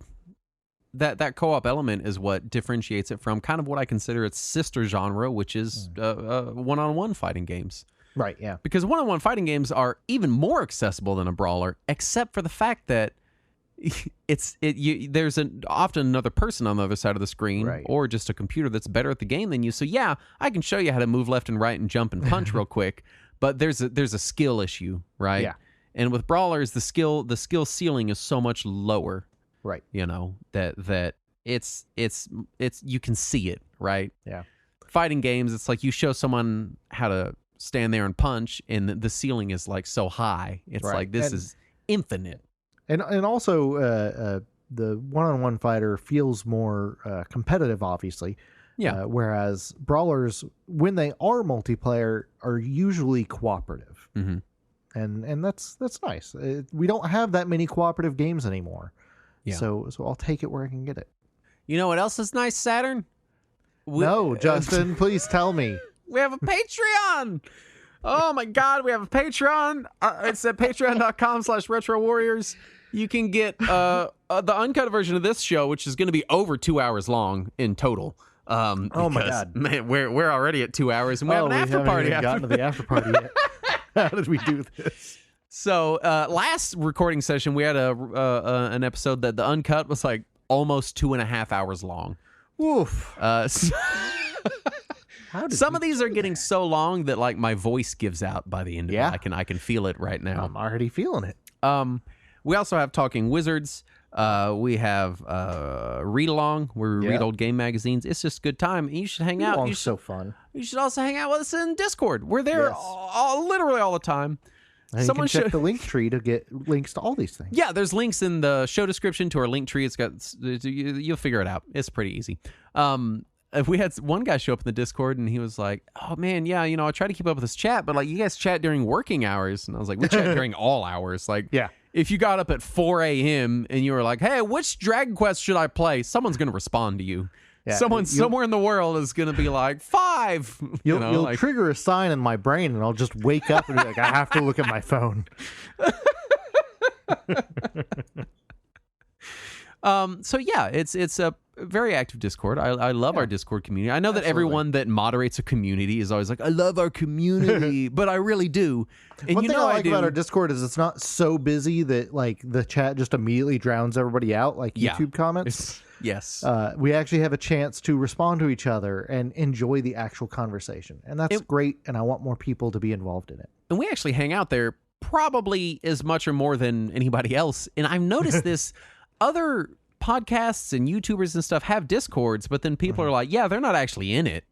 that co-op element is what differentiates it from kind of what I consider its sister genre, which is one-on-one fighting games. Right, yeah. Because one-on-one fighting games are even more accessible than a brawler, except for the fact that there's often another person on the other side of the screen, or just a computer that's better at the game than you. So yeah, I can show you how to move left and right and jump and punch real quick, but there's a skill issue, right? Yeah. And with brawlers, the skill ceiling is so much lower, right? That it's you can see it, right? Yeah. Fighting games, it's like you show someone how to stand there and punch, and the ceiling is like so high. It's like this is infinite. And also the one-on-one fighter feels more competitive, obviously. Yeah. Whereas brawlers, when they are multiplayer, are usually cooperative. Mm-hmm. And that's nice. We don't have that many cooperative games anymore. Yeah. So I'll take it where I can get it. You know what else is nice, Saturn? No, Justin, please tell me. We have a Patreon. Oh my God, we have a Patreon. It's at patreon.com/Retro Warriors. You can get the uncut version of this show, which is going to be over 2 hours long in total. Oh my God, man, we're already at 2 hours, and we have an after party. We haven't gotten to the after party yet. How did we do this? So last recording session, we had an episode that the uncut was like almost 2.5 hours long. Oof. Some of these are getting so long that like my voice gives out by the end of it. I can feel it right now. I'm already feeling it. We also have Talking Wizards. We have Read Along, where we read old game magazines. It's just a good time. You should hang out. It's so fun. You should also hang out with us in Discord. We're there literally all the time. And someone you can check the link tree to get links to all these things. Yeah, there's links in the show description to our link tree. You'll figure it out. It's pretty easy. If we had one guy show up in the Discord and he was like, "Oh man, yeah, I try to keep up with this chat, but like you guys chat during working hours," and I was like, "We chat during all hours." Like, yeah. If you got up at 4 a.m. and you were like, "Hey, which Dragon Quest should I play?" Someone's gonna respond to you. Yeah, someone somewhere in the world is gonna be like 5. You'll trigger a sign in my brain, and I'll just wake up and be like, "I have to look at my phone." So yeah, it's a very active Discord. I love our Discord community. I know that everyone that moderates a community is always like, "I love our community," but I really do. And One thing I like about our Discord is it's not so busy that like the chat just immediately drowns everybody out like YouTube comments. Yes. We actually have a chance to respond to each other and enjoy the actual conversation. And that's great, and I want more people to be involved in it. And we actually hang out there probably as much or more than anybody else. And I've noticed this, other podcasts and YouTubers and stuff have Discords, but then people are like, yeah, they're not actually in it.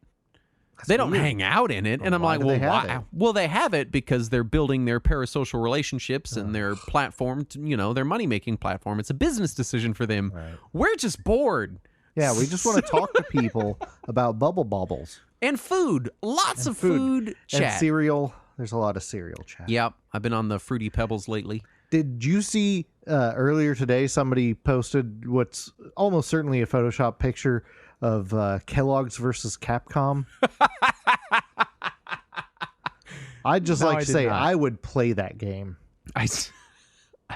They don't hang out in it. And I'm like, well, why? Well, they have it because they're building their parasocial relationships and their platform, their money-making platform. It's a business decision for them. Right. We're just bored. Yeah, we just want to talk to people about bubble bobbles. And food. Lots of food chat. And cereal. There's a lot of cereal chat. Yep. I've been on the Fruity Pebbles lately. Did you see earlier today somebody posted what's almost certainly a Photoshop picture of Kellogg's versus Capcom? I'd just like to say I would play that game. I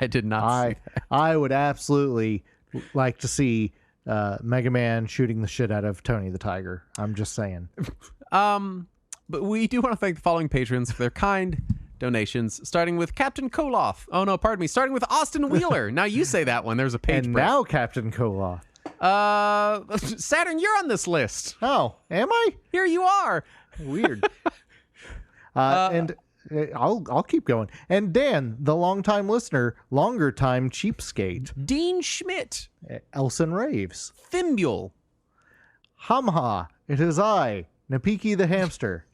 did not see that. I would absolutely like to see Mega Man shooting the shit out of Tony the Tiger. I'm just saying. But we do want to thank the following patrons for their kind donations, starting with Captain Koloff. Oh, no, pardon me. Starting with Austin Wheeler. Now you say that one. There's a page break. And now Captain Koloff. Saturn, you're on this list. Oh, am I? Here you are. Weird. And I'll keep going. And Dan, the longtime listener, longer time cheapskate. Dean Schmidt. Elson Raves. Fimbule. Hamha. It is I, Napiki the hamster.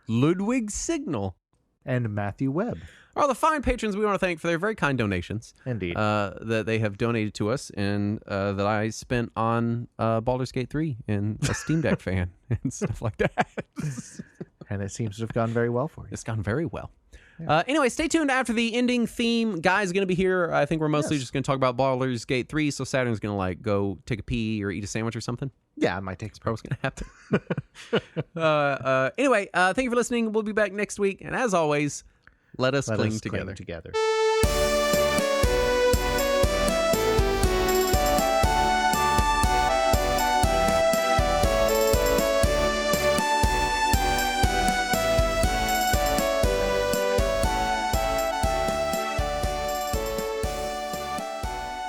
Ludwig Signal. And Matthew Webb. All the fine patrons we want to thank for their very kind donations. Indeed. That they have donated to us and that I spent on Baldur's Gate 3 and a Steam Deck fan and stuff like that. And it seems to have gone very well for you. It's gone very well. Yeah. Anyway, stay tuned after the ending theme. Guy's going to be here. I think we're mostly just going to talk about Baldur's Gate 3, so Saturn's going to go take a pee or eat a sandwich or something. Yeah, it might take. That's probably what's going to happen. Anyway, thank you for listening. We'll be back next week. And as always, let us cling together.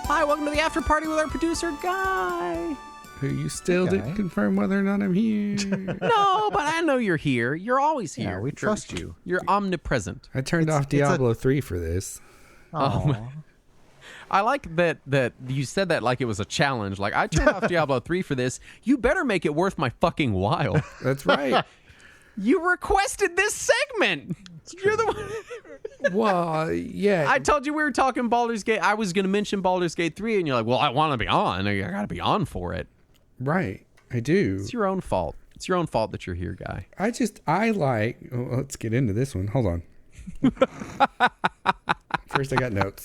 Hi, welcome to the after party with our producer, Guy. You still didn't confirm whether or not I'm here. No, but I know you're here. You're always here. Yeah, we trust you. You're omnipresent. I turned off Diablo 3 for this. I like that you said that like it was a challenge. Like, I turned off Diablo 3 for this. You better make it worth my fucking while. That's right. You requested this segment. You're the one. Well, yeah. I told you we were talking Baldur's Gate. I was going to mention Baldur's Gate 3, and you're like, well, I want to be on. I got to be on for it. Right. I do. It's your own fault. It's your own fault that you're here, Guy. Let's get into this one. Hold on. First, I got notes.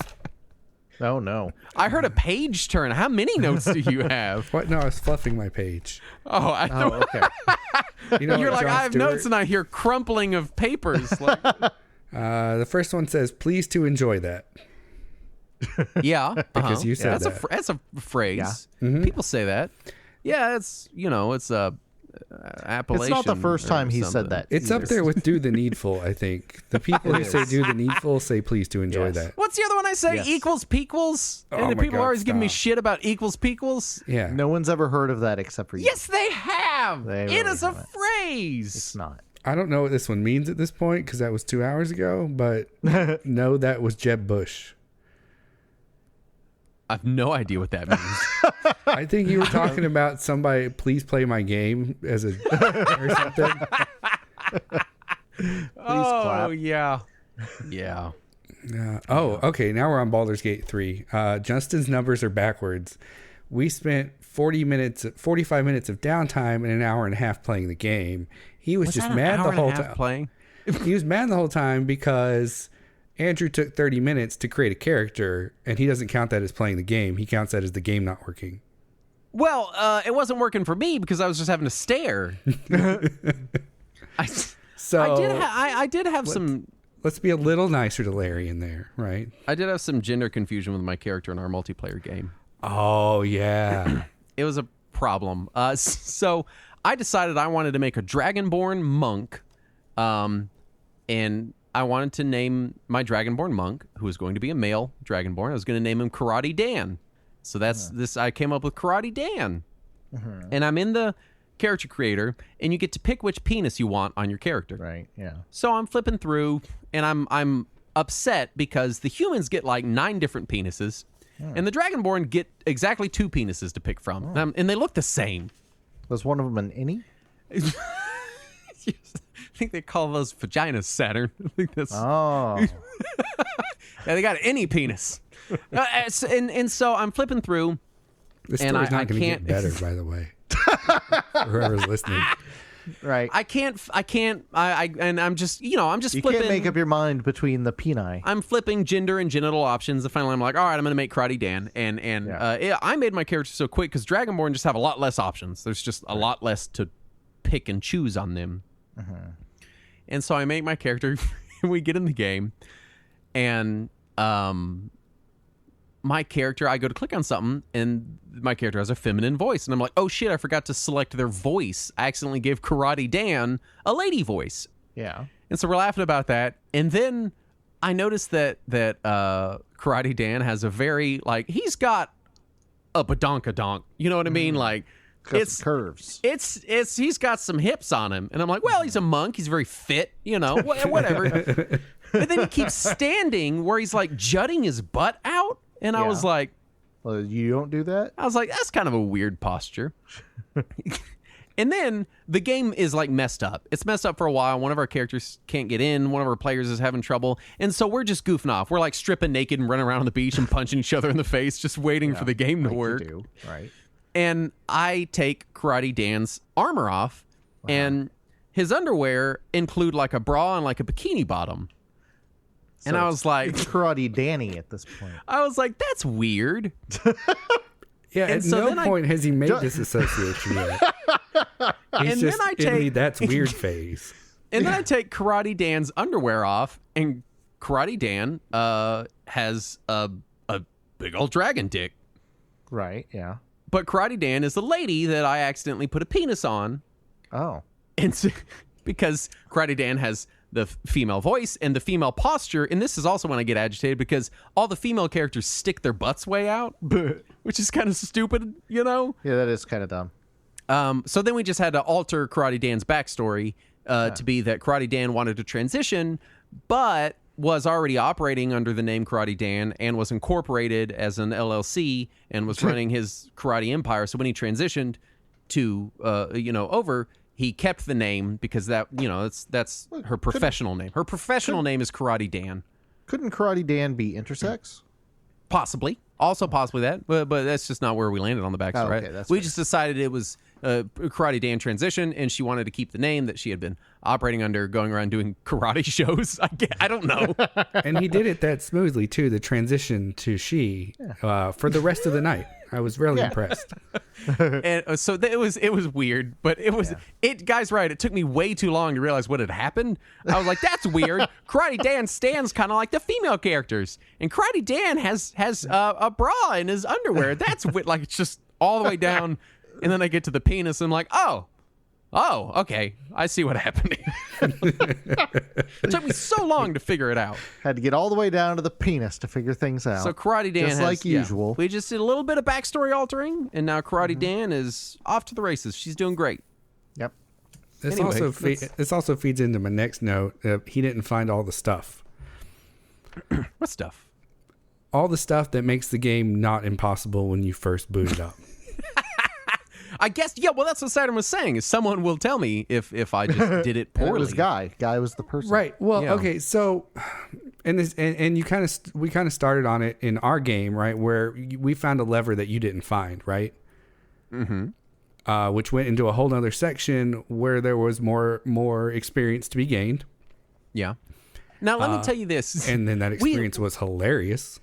Oh, no. I heard a page turn. How many notes do you have? What? No, I was fluffing my page. Oh, okay. You're like, I have notes, and I hear crumpling of papers. Like, the first one says, please to enjoy that. Yeah. Because you said that's a phrase. Yeah. Mm-hmm. People say that. Yeah, it's appellation. It's not the first time he something. said that. It's either. up there with do the needful, I think. The people who say do the needful say please to enjoy Yes. that. What's the other one I say? Yes. Equals pequals? Oh And the my people God, are always giving me stop. shit about equals pequals? Yeah. No one's ever heard of that except for you. Yes, they have. They It really is a haven't. phrase. It's not. I don't know what this one means at this point because that was 2 hours ago, but no, that was Jeb Bush. I have no idea what that means. I think you were talking about somebody, please play my game as a or something. Oh, yeah. Yeah. Okay. Now we're on Baldur's Gate 3. Justin's numbers are backwards. We spent 45 minutes of downtime and an hour and a half playing the game. He was just mad the whole time. Playing? He was mad the whole time because Andrew took 30 minutes to create a character, and he doesn't count that as playing the game. He counts that as the game not working. Well, it wasn't working for me because I was just having to stare. I did have some. Let's be a little nicer to Larry in there, right? I did have some gender confusion with my character in our multiplayer game. Oh, yeah. It was a problem. So I decided I wanted to make a dragonborn monk, and I wanted to name my dragonborn monk, who was going to be a male dragonborn. I was going to name him Karate Dan. So that's this. I came up with Karate Dan, and I'm in the character creator, and you get to pick which penis you want on your character. Right. Yeah. So I'm flipping through, and I'm upset because the humans get like 9 different penises, and the dragonborn get exactly 2 penises to pick from, and they look the same. Was one of them an innie? I think they call those vaginas, Saturn. I think that's. Oh. Yeah, they got any penis. And so I'm flipping through. This And story's I not going to get can't- better, by the way. For whoever's listening. Right. And I'm just You flipping. can't make up your mind between the peni. I'm flipping gender and genital options, and finally I'm like, all right, I'm going to make Karate Dan. And I made my character so quick because Dragonborn just have a lot less options. There's just a lot less to pick and choose on them. And so I make my character, and we get in the game, and my character, I go to click on something, and my character has a feminine voice, and I'm like, oh shit, I forgot to select their voice. I accidentally gave Karate Dan a lady voice. Yeah. And so we're laughing about that. And then I noticed that Karate Dan has a very, like, he's got a badonkadonk. You know what I mean? Like, Got it's some curves. he's got some hips on him. And I'm like, well, he's a monk. He's very fit, you know, whatever. But then he keeps standing where he's like jutting his butt out. And I was like, Well, you don't do that? I was like, that's kind of a weird posture. And then the game is like messed up. It's messed up for a while. One of our characters can't get in. One of our players is having trouble. And so we're just goofing off. We're like stripping naked and running around on the beach and punching each other in the face, just waiting for the game to Like work. You do. Right. And I take Karate Dan's armor off, and his underwear include like a bra and like a bikini bottom. And I was like, It's Karate Danny at this point. I was like, that's weird. Yeah, And at so no then point has he made this association yet. He's And just then I in the take- that's weird phase. And then I take Karate Dan's underwear off, and Karate Dan has a big old dragon dick. Right. Yeah. But Karate Dan is the lady that I accidentally put a penis on. Oh. And so, because Karate Dan has the female voice and the female posture, and this is also when I get agitated because all the female characters stick their butts way out, which is kind of stupid, you know? Yeah, that is kind of dumb. So then we just had to alter Karate Dan's backstory to be that Karate Dan wanted to transition, but was already operating under the name Karate Dan and was incorporated as an LLC and was running his karate empire. So when he transitioned to, over, he kept the name because that, that's her professional name. Her professional name is Karate Dan. Couldn't Karate Dan be intersex? Possibly. Also possibly that, but that's just not where we landed on the backstory. Oh, okay, Right? that's We fair. just decided it was Karate Dan transition, and she wanted to keep the name that she had been operating under, going around doing karate shows. I don't know. And he did it that smoothly, too, the transition to she for the rest of the night. I was really impressed. And so it was weird, but it guys, right, it took me way too long to realize what had happened. I was like, that's weird. Karate Dan stands kind of like the female characters, and Karate Dan has a bra in his underwear. That's like it's just all the way down, and then I get to the penis and I'm like, oh, Oh, okay. I see what happened here. It took me so long to figure it out. Had to get all the way down to the penis to figure things out. So Karate Dan just like usual. We just did a little bit of backstory altering, and now Karate Dan is off to the races. She's doing great. Yep. This Anyway, also feeds into my next note. He didn't find all the stuff. What stuff? All the stuff that makes the game not impossible when you first boot it up. I guess, yeah, well, that's what Saturn was saying, is someone will tell me if I just did it poorly. It was Guy. Guy was the person. Right. Well, Yeah. okay, so and you we kind of started on it in our game, right, where we found a lever that you didn't find, right? Mm-hmm. Which went into a whole other section where there was more experience to be gained. Yeah. Now, let me tell you this. And then that experience was hilarious.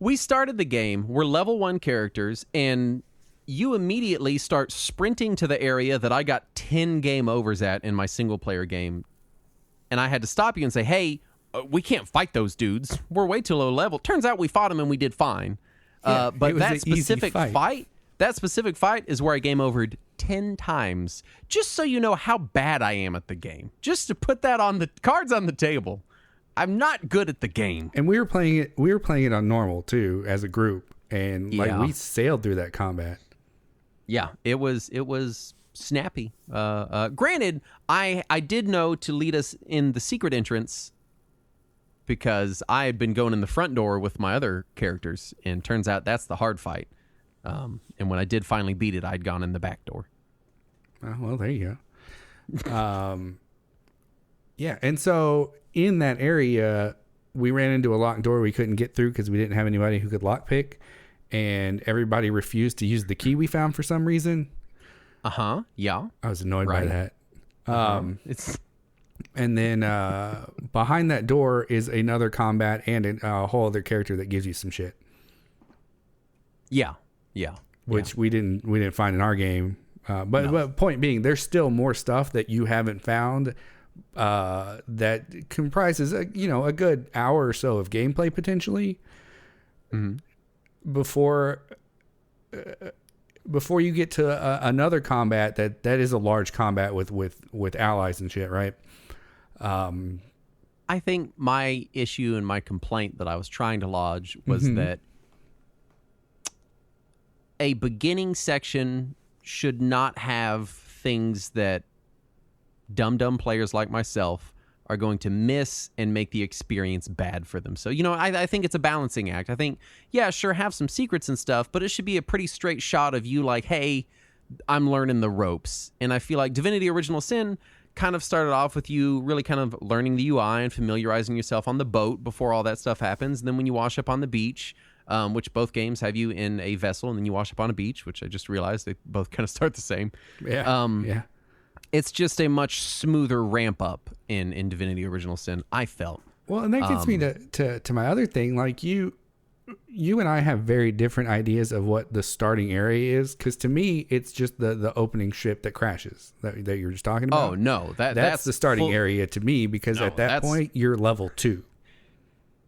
We started the game, we're level 1 characters, and you immediately start sprinting to the area that I got 10 game overs at in my single-player game. And I had to stop you and say, hey, we can't fight those dudes. We're way too low level. Turns out we fought them and we did fine. Yeah, but that specific fight, is where I game overed 10 times. Just so you know how bad I am at the game. Just to put that on the cards on the table. I'm not good at the game. And we were playing it on normal too as a group, and we sailed through that combat. Yeah, it was snappy. Granted, I did know to lead us in the secret entrance because I had been going in the front door with my other characters, and turns out that's the hard fight. And when I did finally beat it, I'd gone in the back door. Oh, well, there you go. Yeah, and so in that area, we ran into a locked door we couldn't get through because we didn't have anybody who could lockpick. And everybody refused to use the key we found for some reason. Yeah. I was annoyed by that. It's And then behind that door is another combat and a whole other character that gives you some shit. Yeah. Which we didn't find in our game. But point being, there's still more stuff that you haven't found that comprises a good hour or so of gameplay potentially. Mm-hmm. Before you get to another combat that is a large combat with allies and shit, right? I think my issue and my complaint that I was trying to lodge was that a beginning section should not have things that dumb players like myself are going to miss and make the experience bad for them. So, I think it's a balancing act. I think, yeah, sure, have some secrets and stuff, but it should be a pretty straight shot of you like, hey, I'm learning the ropes. And I feel like Divinity Original Sin kind of started off with you really kind of learning the UI and familiarizing yourself on the boat before all that stuff happens. And then when you wash up on the beach, which both games have you in a vessel, and then you wash up on a beach, which I just realized they both kind of start the same. Yeah. It's just a much smoother ramp up in Divinity Original Sin, I felt. Well, and that gets me to my other thing. Like you and I have very different ideas of what the starting area is. Because to me, it's just the opening ship that crashes that you're just talking about. Oh, no. That's the starting area to me, because at that point, you're level 2.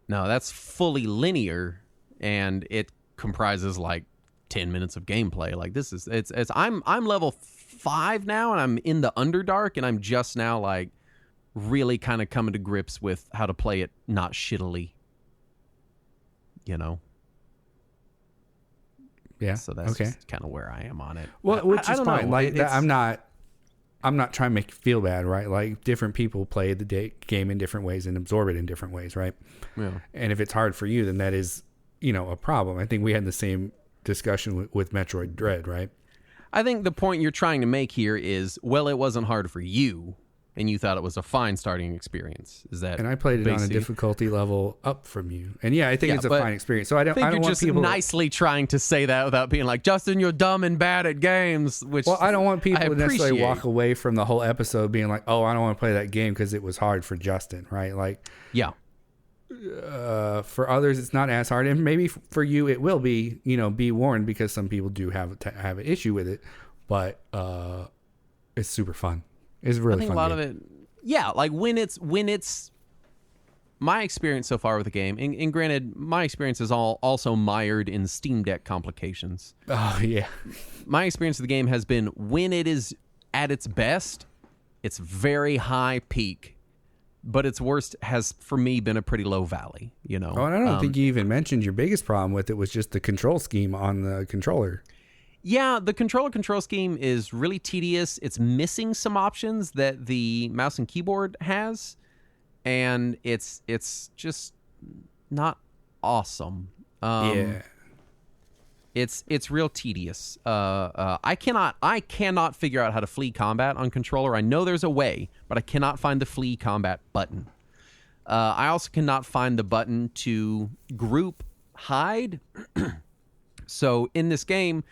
No, that's fully linear, and it comprises like 10 minutes of gameplay. Like I'm level 5 now, and I'm in the Underdark, and I'm just now like really kind of coming to grips with how to play it not shittily. Yeah. So that's just kind of where I am on it. Well, which is fine. Know. Like I'm not trying to make you feel bad, right? Like different people play the game in different ways and absorb it in different ways, right? Yeah. And if it's hard for you, then that is, a problem. I think we had the same discussion with Metroid Dread, right? I think the point you're trying to make here is, well, it wasn't hard for you, and you thought it was a fine starting experience. Is that? And I played it on a difficulty level up from you, and yeah, I think it's a fine experience. So I don't you're want just people nicely trying to say that without being like, Justin, you're dumb and bad at games. Which I don't want people to necessarily walk away from the whole episode being like, oh, I don't want to play that game because it was hard for Justin, right? Like, yeah. For others, it's not as hard, and maybe for you, it will be. Be warned, because some people do have an issue with it, but it's super fun. It's really fun. I think a lot of it, yeah. Like when it's my experience so far with the game, and granted, my experience is also mired in Steam Deck complications. Oh yeah, my experience of the game has been when it is at its best, it's very high peak, but its worst has, for me, been a pretty low valley, you know? Oh, and I don't think you even mentioned your biggest problem with it was just the control scheme on the controller. Yeah, the control scheme is really tedious. It's missing some options that the mouse and keyboard has, and it's just not awesome. Yeah. It's real tedious. I cannot figure out how to flee combat on controller. I know there's a way, but I cannot find the flee combat button. I also cannot find the button to group hide. So in this game,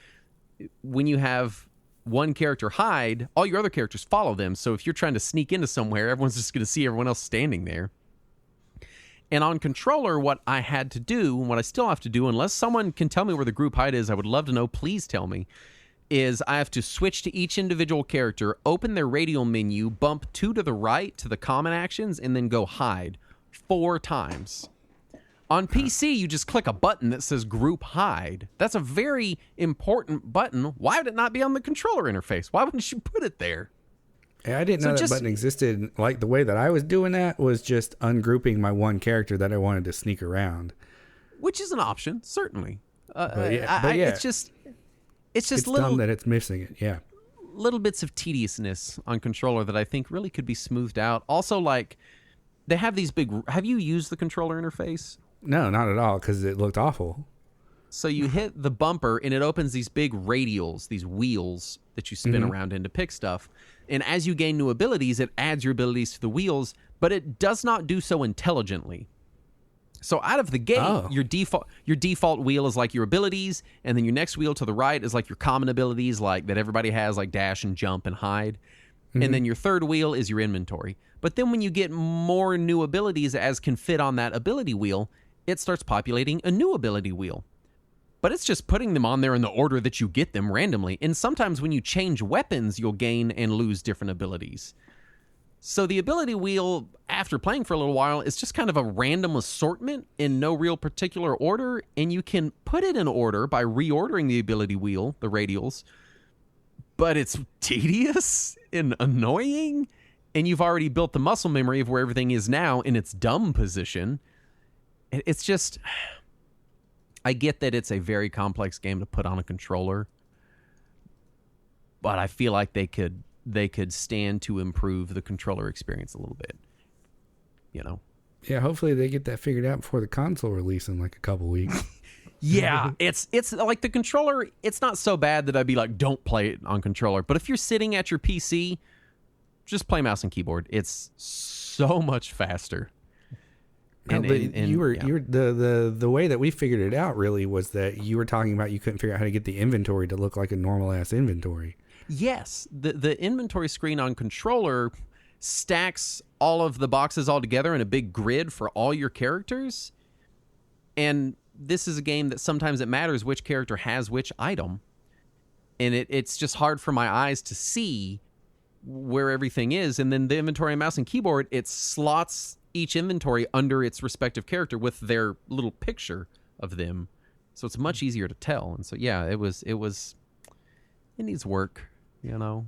when you have one character hide, all your other characters follow them. So if you're trying to sneak into somewhere, everyone's just going to see everyone else standing there. And on controller, what I had to do, and what I still have to do, unless someone can tell me where the group hide is, I would love to know, please tell me, is I have to switch to each individual character, open their radial menu, bump 2 to the right to the common actions, and then go hide 4 times. On PC, you just click a button that says group hide. That's a very important button. Why would it not be on the controller interface? Why wouldn't you put it there? Yeah, I didn't know that button existed. Like, the way that I was doing that was just ungrouping my one character that I wanted to sneak around. Which is an option, certainly. Yeah. It's just little, dumb that it's missing it, yeah. Little bits of tediousness on controller that I think really could be smoothed out. Also, like, they have these big... Have you used the controller interface? No, not at all, because it looked awful. So you hit the bumper, and it opens these big radials, these wheels that you spin around in to pick stuff. And as you gain new abilities, it adds your abilities to the wheels, but it does not do so intelligently. So out of the gate, your default wheel is like your abilities, and then your next wheel to the right is like your common abilities, like that everybody has, like dash and jump and hide. And then your third wheel is your inventory. But then when you get more new abilities as can fit on that ability wheel, it starts populating a new ability wheel. But it's just putting them on there in the order that you get them randomly. And sometimes when you change weapons, you'll gain and lose different abilities. So the ability wheel, after playing for a little while, is just kind of a random assortment in no real particular order. And you can put it in order by reordering the ability wheel, the radials. But it's tedious and annoying. And you've already built the muscle memory of where everything is now in its dumb position. It's just... I get that it's a very complex game to put on a controller, but I feel like they could stand to improve the controller experience a little bit. You know? Yeah, hopefully they get that figured out before the console release in like a couple weeks. Yeah, it's like the controller, it's not so bad that I'd be like, don't play it on controller. But if you're sitting at your PC, just play mouse and keyboard. It's so much faster. No, but you were the way that we figured it out really was that you were talking about you couldn't figure out how to get the inventory to look like a normal ass inventory. Yes, the inventory screen on controller stacks all of the boxes all together in a big grid for all your characters. And this is a game that sometimes it matters which character has which item. And it's just hard for my eyes to see where everything is. And then the inventory on mouse and keyboard, it slots each inventory under its respective character with their little picture of them. So it's much easier to tell. And so, yeah, it needs work, you know.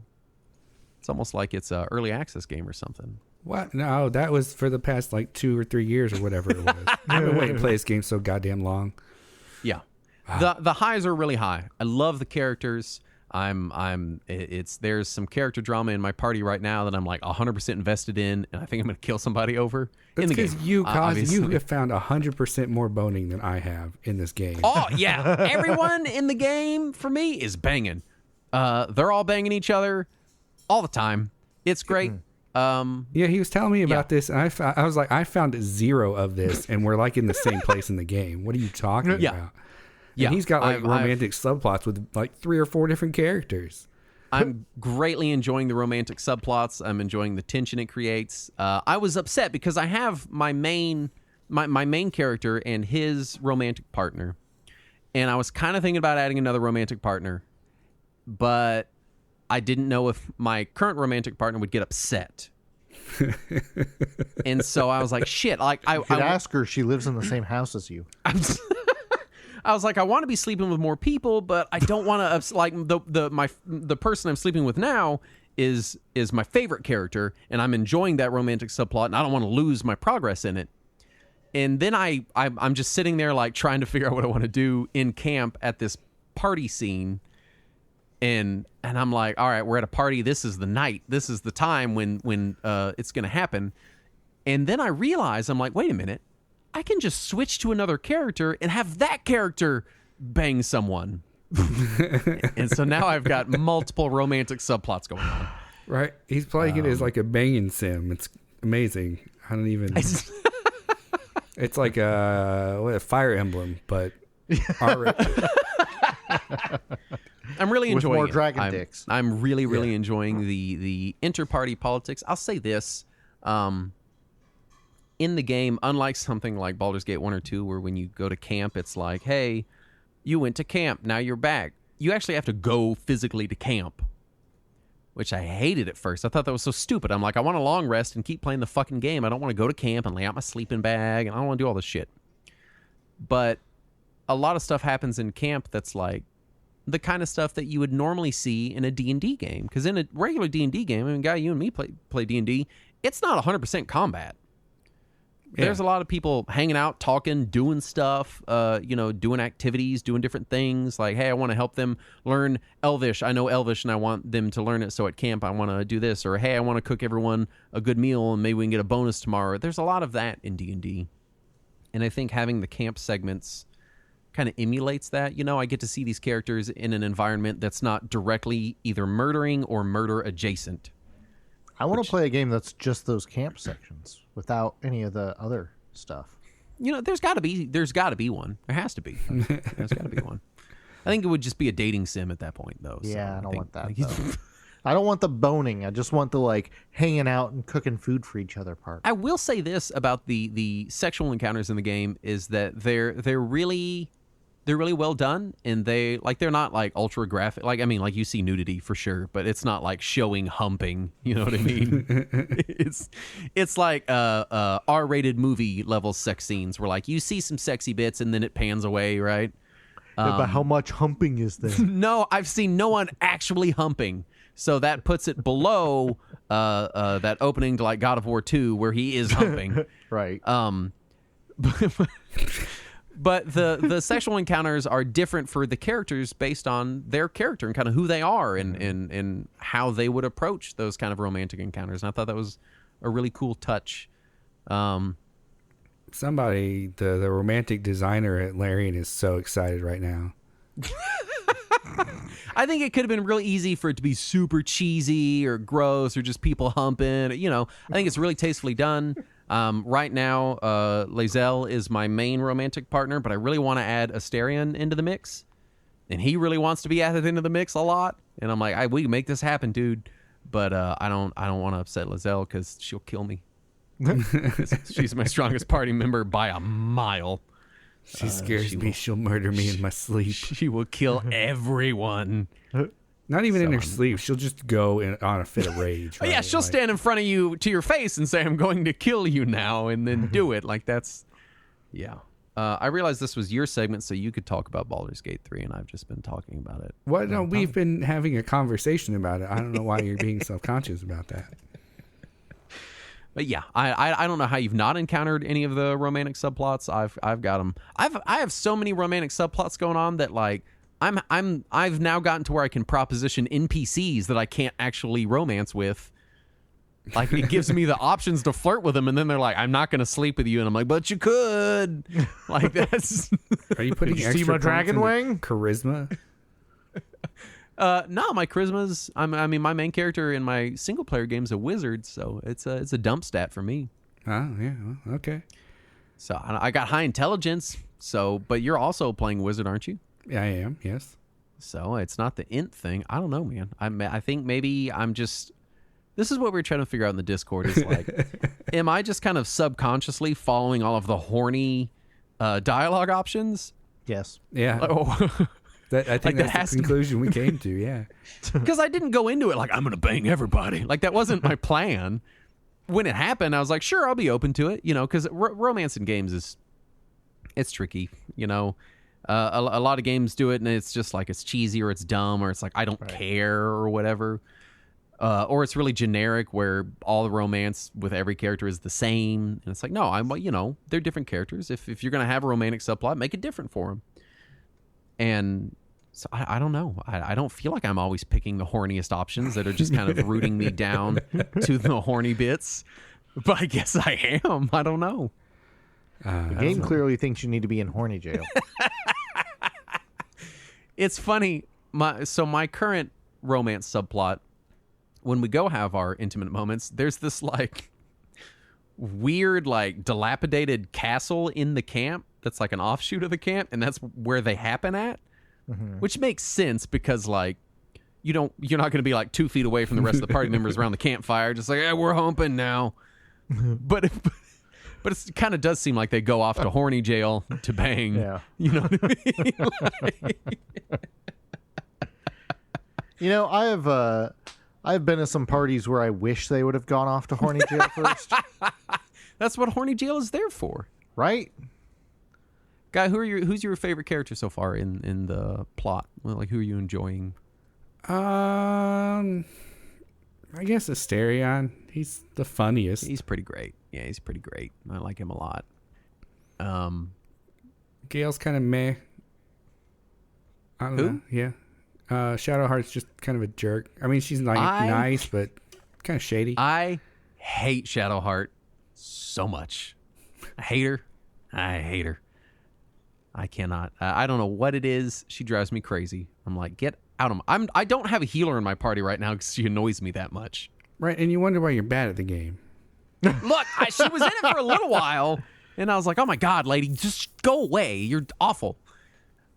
It's almost like it's an early access game or something. What? No, that was for the past like 2 or 3 years or whatever it was. I've been waiting to play this game so goddamn long. Yeah. The highs are really high. I love the characters. There's some character drama in my party right now that I'm like 100% invested in, and I think I'm going to kill somebody over in the game. You have found 100% more boning than I have in this game. Oh yeah, everyone in the game for me is banging. They're all banging each other all the time. It's great. Yeah, he was telling me about this, and I was like, I found 0 of this, and we're like in the same place in the game. What are you talking about? And he's got like romantic subplots with like 3 or 4 different characters. I'm greatly enjoying the romantic subplots. I'm enjoying the tension it creates. I was upset because I have my main character and his romantic partner, and I was kind of thinking about adding another romantic partner, but I didn't know if my current romantic partner would get upset. And so I was like, shit. Like I could ask her. She lives in the same house as you. I was like, I want to be sleeping with more people, but I don't want to like the person I'm sleeping with now is my favorite character, and I'm enjoying that romantic subplot, and I don't want to lose my progress in it. And then I'm just sitting there like trying to figure out what I want to do in camp at this party scene, and I'm like, all right, we're at a party. This is the night. This is the time when it's going to happen. And then I realize, I'm like, wait a minute, I can just switch to another character and have that character bang someone. And so now I've got multiple romantic subplots going on. Right. He's playing it as like a banging sim. It's amazing. I don't even... It's like a Fire Emblem, but I'm really enjoying more it. dragon dicks. I'm really enjoying the inter-party politics. I'll say this. In the game, unlike something like Baldur's Gate 1 or 2, where when you go to camp, it's like, hey, you went to camp, now you're back. You actually have to go physically to camp, which I hated at first. I thought that was so stupid. I'm like, I want a long rest and keep playing the fucking game. I don't want to go to camp and lay out my sleeping bag, and I don't want to do all this shit. But a lot of stuff happens in camp that's like the kind of stuff that you would normally see in a D&D game. Because in a regular D&D game, I mean, Guy, you and me play D&D, it's not 100% combat. Yeah. There's a lot of people hanging out, talking, doing stuff, doing activities, doing different things. Like, hey, I want to help them learn Elvish. I know Elvish, and I want them to learn it. So at camp, I want to do this. Or, hey, I want to cook everyone a good meal, and maybe we can get a bonus tomorrow. There's a lot of that in D&D. And I think having the camp segments kind of emulates that. You know, I get to see these characters in an environment that's not directly either murdering or murder adjacent. I want to play a game that's just those camp sections without any of the other stuff. You know, there's got to be one. There has to be. There's got to be one. I think it would just be a dating sim at that point, though. Yeah, so I don't want that. Though. I don't want the boning. I just want the like hanging out and cooking food for each other part. I will say this about the sexual encounters in the game is that they're really well done, and they're not like ultra graphic. Like, I mean, like you see nudity for sure, but it's not like showing humping. You know what I mean? it's like R-rated movie level sex scenes where like you see some sexy bits and then it pans away, right? But how much humping is there? No, I've seen no one actually humping. So that puts it below that opening to like God of War 2 where he is humping. Right. But the sexual encounters are different for the characters based on their character and kind of who they are and how they would approach those kind of romantic encounters. And I thought that was a really cool touch. Somebody, the romantic designer at Larian is so excited right now. I think it could have been real easy for it to be super cheesy or gross or just people humping. You know, I think it's really tastefully done. Right now, Lae'zel is my main romantic partner, but I really want to add Asterion into the mix, and he really wants to be added into the mix a lot. And I'm like, we can make this happen, dude. But I don't want to upset Lae'zel because she'll kill me. She's my strongest party member by a mile. She scares me. She'll murder me in my sleep. She will kill everyone. Not even in her sleep. She'll just go on a fit of rage. Right? Yeah, she'll stand in front of you to your face and say, I'm going to kill you now, and then do it. Like, that's... Yeah. I realized this was your segment, so you could talk about Baldur's Gate 3, and I've just been talking about it. Well, no, we've been having a conversation about it. I don't know why you're being self-conscious about that. But yeah, I don't know how you've not encountered any of the romantic subplots. I've got them. I have so many romantic subplots going on that like I've now gotten to where I can proposition NPCs that I can't actually romance with. Like, it gives me the options to flirt with them, and then they're like, "I'm not going to sleep with you," and I'm like, "But you could." Like, that's. Are you putting extra see my dragon wing charisma? No, my charisma's. I mean, my main character in my single player game is a wizard, so it's a dump stat for me. Oh yeah, well, okay. So I got high intelligence. So, but you're also playing wizard, aren't you? Yeah, I am. Yes. So it's not the int thing. I don't know, man. I think maybe I'm just. This is what we're trying to figure out in the Discord. Is like, am I just kind of subconsciously following all of the horny dialogue options? Yes. Yeah. Oh. I think that's the conclusion we came to, yeah. Because I didn't go into it like, I'm going to bang everybody. Like, that wasn't my plan. When it happened, I was like, sure, I'll be open to it. You know, because romance in games it's tricky, you know. A lot of games do it, and it's just like it's cheesy or it's dumb or it's like I don't care or whatever. Or it's really generic where all the romance with every character is the same. And it's like, no, they're different characters. If you're going to have a romantic subplot, make it different for them. And so I don't know. I don't feel like I'm always picking the horniest options that are just kind of rooting me down to the horny bits. But I guess I am. I don't know. The game clearly thinks you need to be in horny jail. It's funny. My current romance subplot, when we go have our intimate moments, there's this like weird, like dilapidated castle in the camp that's like an offshoot of the camp, and that's where they happen at, which makes sense because like you're not going to be like 2 feet away from the rest of the party members around the campfire, just like, we're humping now. But it kind of does seem like they go off to horny jail to bang. Yeah. You know what I mean? I've been to some parties where I wish they would have gone off to horny jail first. That's what horny jail is there for, right? Guy, who's your favorite character so far in the plot? Like, who are you enjoying? I guess Asterion. He's the funniest. He's pretty great. Yeah, he's pretty great. I like him a lot. Gale's kind of meh. I don't know. Yeah. Shadowheart's just kind of a jerk. I mean, she's nice, but kind of shady. I hate Shadowheart so much. I hate her. I cannot. I don't know what it is. She drives me crazy. I'm like, get out of my... I don't have a healer in my party right now because she annoys me that much. Right, and you wonder why you're bad at the game. Look, she was in it for a little while, and I was like, oh my God, lady, just go away. You're awful.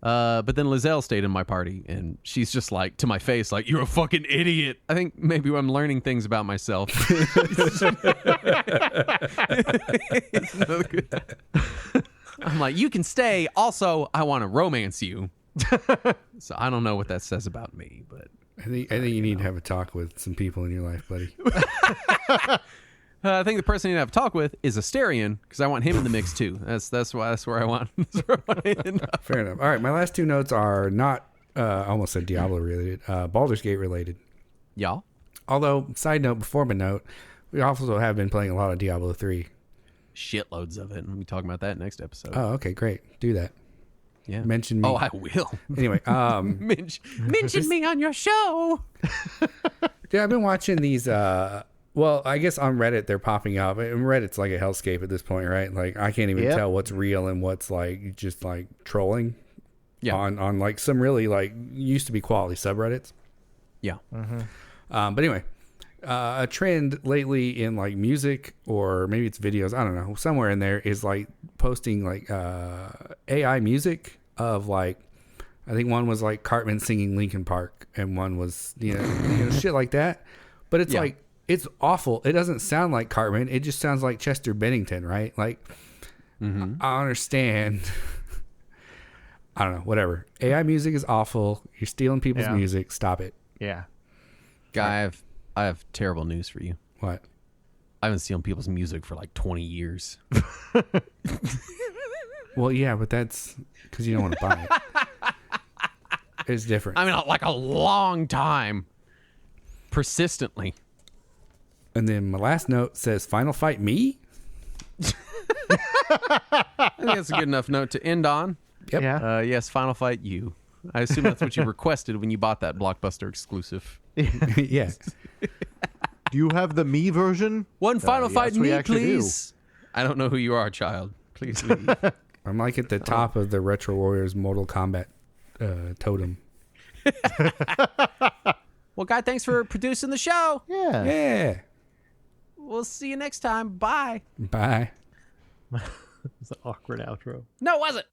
But then Lizelle stayed in my party, and she's just like, to my face, like, you're a fucking idiot. I think maybe I'm learning things about myself. I'm like, you can stay. Also, I want to romance you. So I don't know what that says about me, but I think you need to have a talk with some people in your life, buddy. I think the person you need to have a talk with is Asterion, because I want him in the mix too. That's where I want. Fair enough. All right, my last 2 notes are not almost said Diablo related, Baldur's Gate related. Y'all. Although, side note before my note, we also have been playing a lot of Diablo 3. Shitloads of it. We'll be talking about that next episode. Oh, okay, great. Do that. Yeah. Mention me. Oh, I will. Anyway, mention me on your show. Yeah, I've been watching these. Well, I guess on Reddit they're popping up. And Reddit's like a hellscape at this point, right? Like I can't even tell what's real and what's like just like trolling. Yeah. On like some really like used to be quality subreddits. Yeah. Mm-hmm. But anyway, a trend lately in like music or maybe it's videos, I don't know, somewhere in there is like posting like AI music of like, I think one was like Cartman singing Linkin Park and one was, you know shit like that. But it's like, it's awful. It doesn't sound like Cartman. It just sounds like Chester Bennington, right? Like, I understand. I don't know, whatever. AI music is awful. You're stealing people's music. Stop it. Yeah. Guy, I have terrible news for you. What? I haven't stealing people's music for like 20 years. Well, yeah, but that's because you don't want to buy it. It's different. I mean, like a long time. Persistently. And then my last note says, Final Fight me? I think that's a good enough note to end on. Yep. Yeah. Yes, Final Fight you. I assume that's what you requested when you bought that Blockbuster exclusive. Yeah. Do you have the me version? One Final Fight yes, me, please. I don't know who you are, child. Please leave. I'm like at the top of the Retro Warriors Mortal Kombat totem. Well, Guy, thanks for producing the show. Yeah. Yeah. We'll see you next time. Bye. Bye. It's an awkward outro. No, it wasn't.